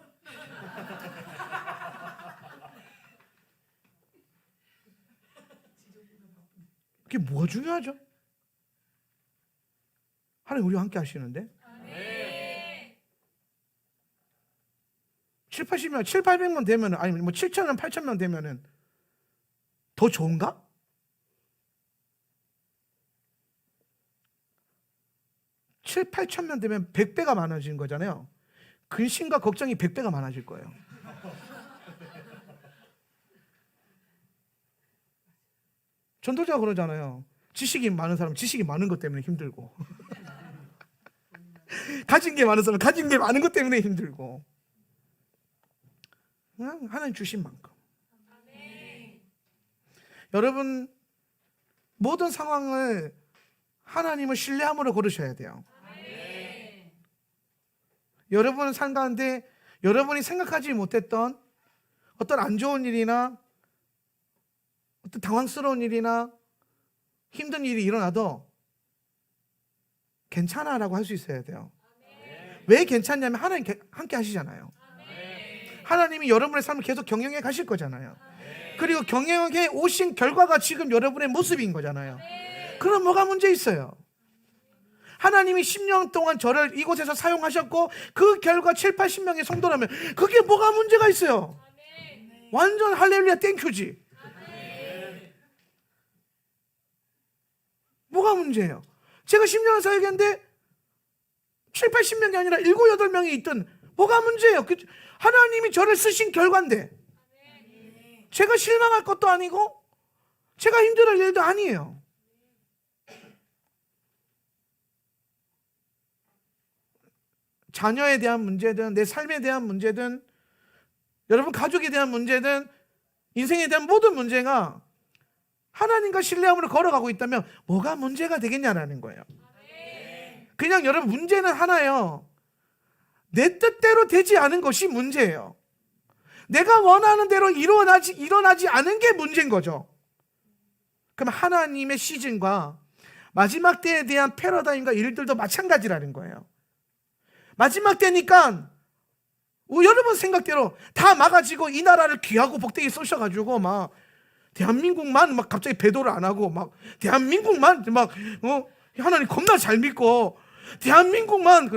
그게 뭐가 중요하죠? 하나님 우리와 함께 하시는데? 7, 80명, 7, 800명 되면, 아니면 뭐 7,000명, 8,000명 되면은 더 좋은가? 칠, 8,000명 되면 100배가 많아진 거잖아요. 근심과 걱정이 100배가 많아질 거예요. 전도자가 그러잖아요. 지식이 많은 사람은 지식이 많은 것 때문에 힘들고 가진 게 많은 사람은 가진 게 많은 것 때문에 힘들고, 그냥 하나님 주신 만큼. 여러분, 모든 상황을 하나님을 신뢰함으로 걸으셔야 돼요. 여러분 삶 가운데 여러분이 생각하지 못했던 어떤 안 좋은 일이나 어떤 당황스러운 일이나 힘든 일이 일어나도 괜찮아라고 할 수 있어야 돼요. 왜 괜찮냐면 하나님 함께 하시잖아요. 하나님이 여러분의 삶을 계속 경영해 가실 거잖아요. 그리고 경영해 오신 결과가 지금 여러분의 모습인 거잖아요. 그럼 뭐가 문제 있어요? 하나님이 10년 동안 저를 이곳에서 사용하셨고 그 결과 7, 80명의 성도라면 그게 뭐가 문제가 있어요? 완전 할렐루야 땡큐지. 뭐가 문제예요? 제가 10년을 사역했는데 7, 80명이 아니라 7, 8명이 있든 뭐가 문제예요? 하나님이 저를 쓰신 결과인데 제가 실망할 것도 아니고 제가 힘들어할 일도 아니에요. 자녀에 대한 문제든 내 삶에 대한 문제든 여러분 가족에 대한 문제든 인생에 대한 모든 문제가 하나님과 신뢰함으로 걸어가고 있다면 뭐가 문제가 되겠냐라는 거예요. 그냥 여러분 문제는 하나예요. 내 뜻대로 되지 않은 것이 문제예요. 내가 원하는 대로 일어나지 않은 게 문제인 거죠. 그럼 하나님의 시즌과 마지막 때에 대한 패러다임과 일들도 마찬가지라는 거예요. 마지막 때니까 여러분 생각대로 다 막아지고 이 나라를 귀하고 복되게 쏘셔가지고 막 대한민국만 막 갑자기 배도를 안 하고 막 대한민국만 막 하나님 겁나 잘 믿고 대한민국만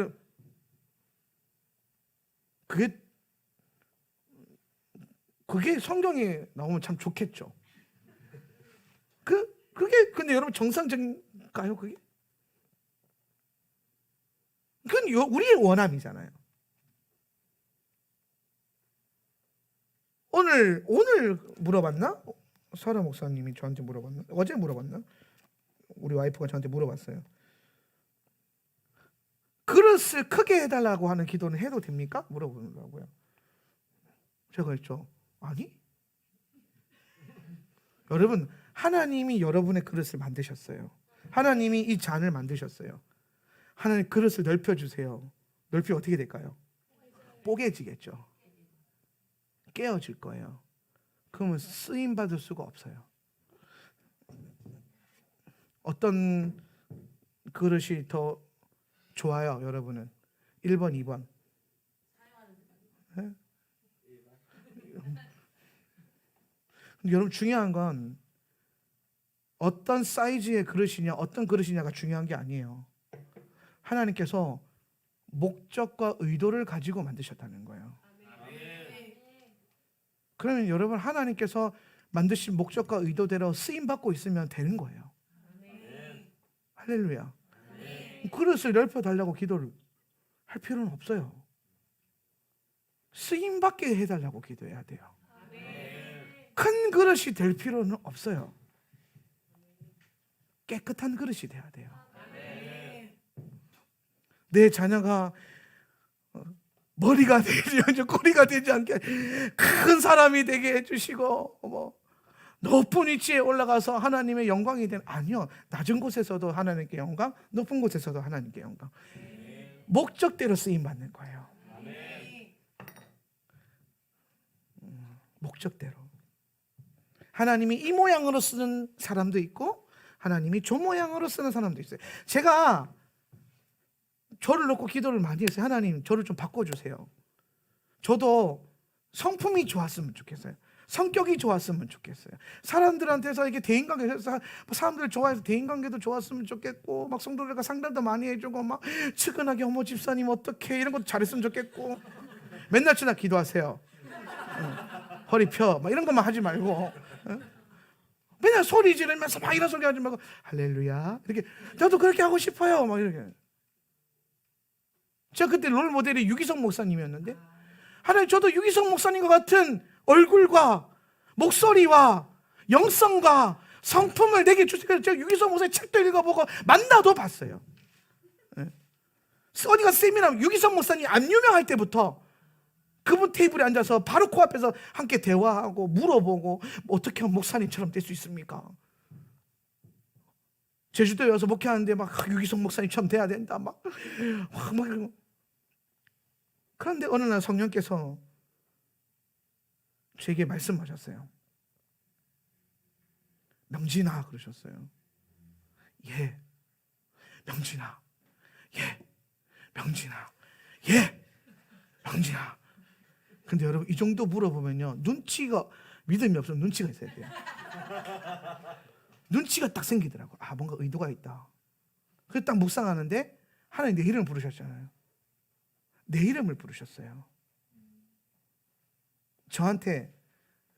그게 성경에 나오면 참 좋겠죠. 그게 근데 여러분 정상적인가요? 그게? 그건 우리의 원함이잖아요. 오늘 물어봤나? 설아 목사님이 저한테 물어봤나? 어제 물어봤나? 우리 와이프가 저한테 물어봤어요. 그릇을 크게 해달라고 하는 기도는 해도 됩니까? 물어보더라고요. 제가 했죠. 아니? 여러분, 하나님이 여러분의 그릇을 만드셨어요. 하나님이 이 잔을 만드셨어요. 하나님 그릇을 넓혀주세요. 넓히면 어떻게 될까요? 뽀개지겠죠. 깨어질 거예요. 그러면 쓰임받을 수가 없어요. 어떤 그릇이 더 좋아요, 여러분은? 1번, 2번. 네? 여러분 중요한 건 어떤 사이즈의 그릇이냐 어떤 그릇이냐가 중요한 게 아니에요. 하나님께서 목적과 의도를 가지고 만드셨다는 거예요. 그러면 여러분 하나님께서 만드신 목적과 의도대로 쓰임받고 있으면 되는 거예요. 할렐루야. 그릇을 넓혀달라고 기도를 할 필요는 없어요. 쓰임받게 해달라고 기도해야 돼요. 큰 그릇이 될 필요는 없어요. 깨끗한 그릇이 돼야 돼요. 내 자녀가 머리가 되지 꼬리가 되지 않게 큰 사람이 되게 해주시고 높은 위치에 올라가서 하나님의 영광이 되는, 아니요, 낮은 곳에서도 하나님께 영광, 높은 곳에서도 하나님께 영광. 목적대로 쓰임받는 거예요. 목적대로. 하나님이 이 모양으로 쓰는 사람도 있고 하나님이 저 모양으로 쓰는 사람도 있어요. 제가 저를 놓고 기도를 많이 했어요. 하나님 저를 좀 바꿔주세요. 저도 성품이 좋았으면 좋겠어요. 성격이 좋았으면 좋겠어요. 사람들한테서 이게 대인관계에서 사람들 좋아해서 대인관계도 좋았으면 좋겠고 막 성도들과 상담도 많이 해주고 막 측은하게 어머 집사님 어떡해 이런 것도 잘했으면 좋겠고 맨날 주나 기도하세요. 허리 펴 막 이런 것만 하지 말고 맨날 소리 지르면서 막 이런 소리 하지 말고 할렐루야 이렇게 저도 그렇게 하고 싶어요 막 이렇게. 제가 그때 롤 모델이 유기성 목사님이었는데 하나님 저도 유기성 목사님과 같은 얼굴과 목소리와 영성과 성품을 내게 주세요. 제가 유기성 목사님 책도 읽어보고 만나도 봤어요. 어디가 세미나 유기성 목사님 안 유명할 때부터 그분 테이블에 앉아서 바로 코앞에서 함께 대화하고 물어보고 어떻게 하면 목사님처럼 될 수 있습니까? 제주도에 와서 목회하는데 막 유기성 목사님처럼 돼야 된다 막 그런데 어느 날 성령께서 제게 말씀하셨어요. 명진아 그러셨어요. 예. 명진아. 예. 명진아. 예. 명진아. 근데 여러분 이 정도 물어보면요 눈치가 믿음이 없으면 눈치가 있어야 돼요. 눈치가 딱 생기더라고. 아 뭔가 의도가 있다. 그래서 딱 묵상하는데 하나님 내 이름을 부르셨잖아요. 내 이름을 부르셨어요. 저한테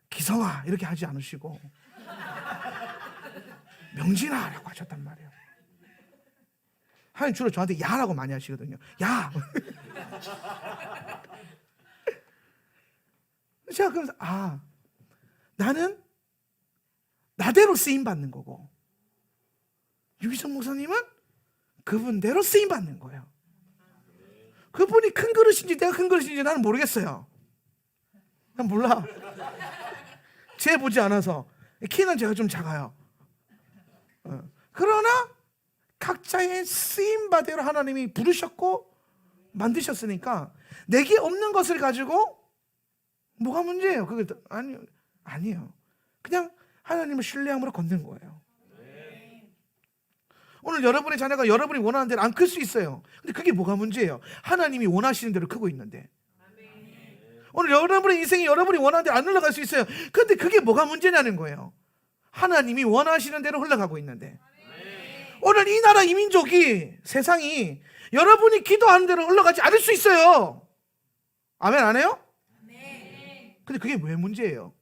기성아 이렇게 하지 않으시고 명진아라고 하셨단 말이에요. 하나님 주로 저한테 야라고 많이 하시거든요. 야. 제가 그러면서 나는 나대로 쓰임 받는 거고 유기성 목사님은 그분대로 쓰임 받는 거예요. 그분이 큰 그릇인지 내가 큰 그릇인지 나는 모르겠어요. 난 몰라. 재 보지 않아서 키는 제가 좀 작아요. 그러나 각자의 쓰임 바대로 하나님이 부르셨고 만드셨으니까 내게 없는 것을 가지고 뭐가 문제예요? 그게 아니에요. 그냥 하나님을 신뢰함으로 걷는 거예요. 오늘 여러분의 자녀가 여러분이 원하는 대로 안 클 수 있어요. 근데 그게 뭐가 문제예요? 하나님이 원하시는 대로 크고 있는데. 오늘 여러분의 인생이 여러분이 원하는 대로 안 흘러갈 수 있어요. 근데 그게 뭐가 문제냐는 거예요. 하나님이 원하시는 대로 흘러가고 있는데. 오늘 이 나라 이 민족이 세상이 여러분이 기도하는 대로 흘러가지 않을 수 있어요. 아멘 안 해요? 근데 그게 왜 문제예요?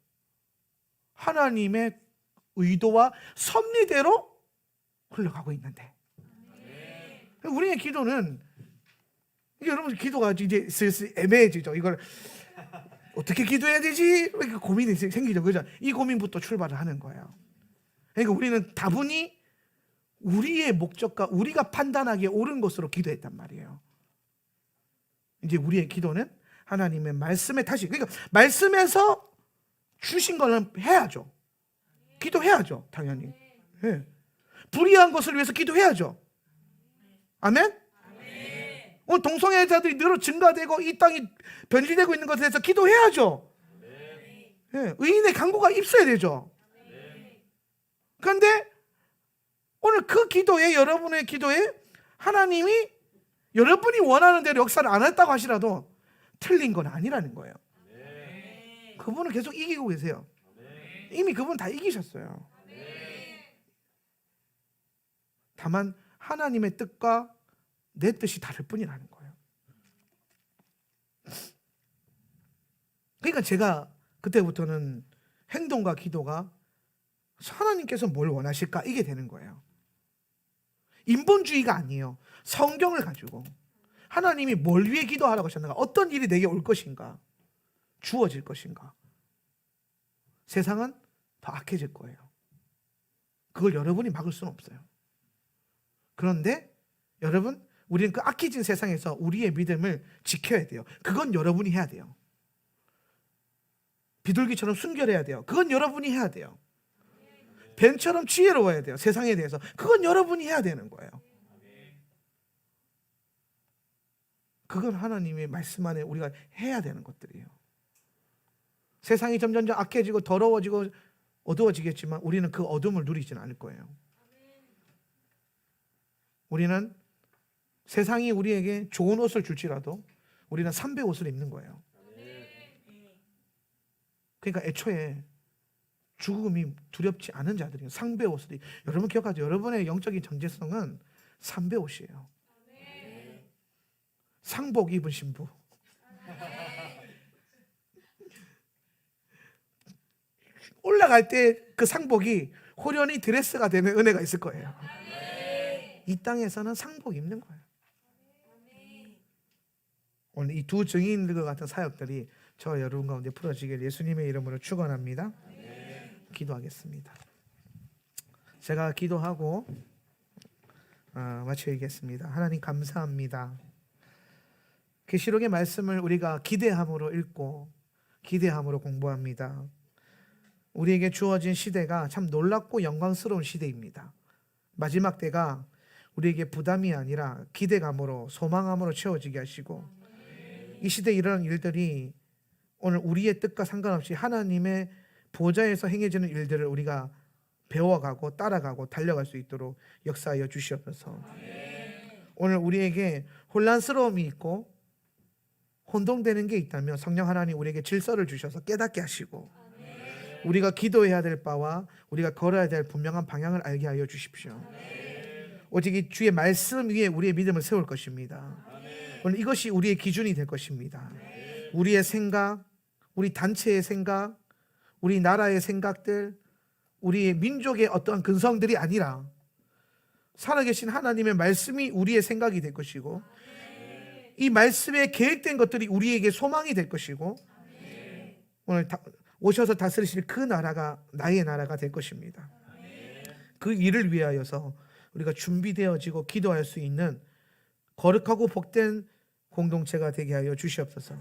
하나님의 의도와 섭리대로 흘러가고 있는데 우리의 기도는 이게 여러분 기도가 이제 슬슬 애매해지죠. 이걸 어떻게 기도해야 되지? 이렇게 고민이 생기죠. 그죠? 이 고민부터 출발을 하는 거예요. 그러니까 우리는 다분히 우리의 목적과 우리가 판단하기에 옳은 것으로 기도했단 말이에요. 이제 우리의 기도는 하나님의 말씀에 다시 그러니까 말씀에서 주신 거는 해야죠. 기도해야죠. 당연히. 네. 불의한 것을 위해서 기도해야죠. 아멘? 오늘 동성애자들이 늘어 증가되고 이 땅이 변질되고 있는 것에 대해서 기도해야죠. 네. 의인의 간구가 있어야 되죠. 그런데 오늘 그 기도에 여러분의 기도에 하나님이 여러분이 원하는 대로 역사를 안 했다고 하시라도 틀린 건 아니라는 거예요. 그분은 계속 이기고 계세요. 이미 그분 다 이기셨어요. 다만 하나님의 뜻과 내 뜻이 다를 뿐이라는 거예요. 그러니까 제가 그때부터는 행동과 기도가 하나님께서 뭘 원하실까 이게 되는 거예요. 인본주의가 아니에요. 성경을 가지고 하나님이 뭘 위해 기도하라고 하셨는가, 어떤 일이 내게 올 것인가, 주어질 것인가. 세상은 더 악해질 거예요. 그걸 여러분이 막을 수는 없어요. 그런데 여러분, 우리는 그 악해진 세상에서 우리의 믿음을 지켜야 돼요. 그건 여러분이 해야 돼요. 비둘기처럼 순결해야 돼요. 그건 여러분이 해야 돼요. 뱀처럼 지혜로워야 돼요. 세상에 대해서. 그건 여러분이 해야 되는 거예요. 그건 하나님의 말씀 안에 우리가 해야 되는 것들이에요. 세상이 점점 악해지고 더러워지고 어두워지겠지만 우리는 그 어둠을 누리지는 않을 거예요. 우리는 세상이 우리에게 좋은 옷을 줄지라도 우리는 삼배 옷을 입는 거예요. 그러니까 애초에 죽음이 두렵지 않은 자들이에요. 상배 옷을. 여러분 기억하죠? 여러분의 영적인 정체성은 삼배 옷이에요. 상복 입은 신부. 올라갈 때 그 상복이 호련히 드레스가 되는 은혜가 있을 거예요. 이 땅에서는 상복 입는 거예요. 오늘 이 두 증인들과 같은 사역들이 저 여러분 가운데 풀어지길 예수님의 이름으로 축원합니다. 기도하겠습니다. 제가 기도하고 마치겠습니다. 하나님 감사합니다. 계시록의 말씀을 우리가 기대함으로 읽고 기대함으로 공부합니다. 우리에게 주어진 시대가 참 놀랍고 영광스러운 시대입니다. 마지막 때가 우리에게 부담이 아니라 기대감으로 소망함으로 채워지게 하시고, 이 시대에 일어나는 일들이 오늘 우리의 뜻과 상관없이 하나님의 보좌에서 행해지는 일들을 우리가 배워가고 따라가고 달려갈 수 있도록 역사하여 주시옵소서. 오늘 우리에게 혼란스러움이 있고 혼동되는 게 있다면 성령 하나님 우리에게 질서를 주셔서 깨닫게 하시고, 우리가 기도해야 될 바와 우리가 걸어야 될 분명한 방향을 알게 하여 주십시오. 오직 이 주의 말씀 위에 우리의 믿음을 세울 것입니다. 오늘 이것이 우리의 기준이 될 것입니다. 우리의 생각, 우리 단체의 생각, 우리 나라의 생각들, 우리의 민족의 어떠한 근성들이 아니라 살아계신 하나님의 말씀이 우리의 생각이 될 것이고, 이 말씀에 계획된 것들이 우리에게 소망이 될 것이고, 오늘 오셔서 다스리실 그 나라가 나의 나라가 될 것입니다. 그 일을 위하여서 우리가 준비되어지고 기도할 수 있는 거룩하고 복된 공동체가 되게 하여 주시옵소서.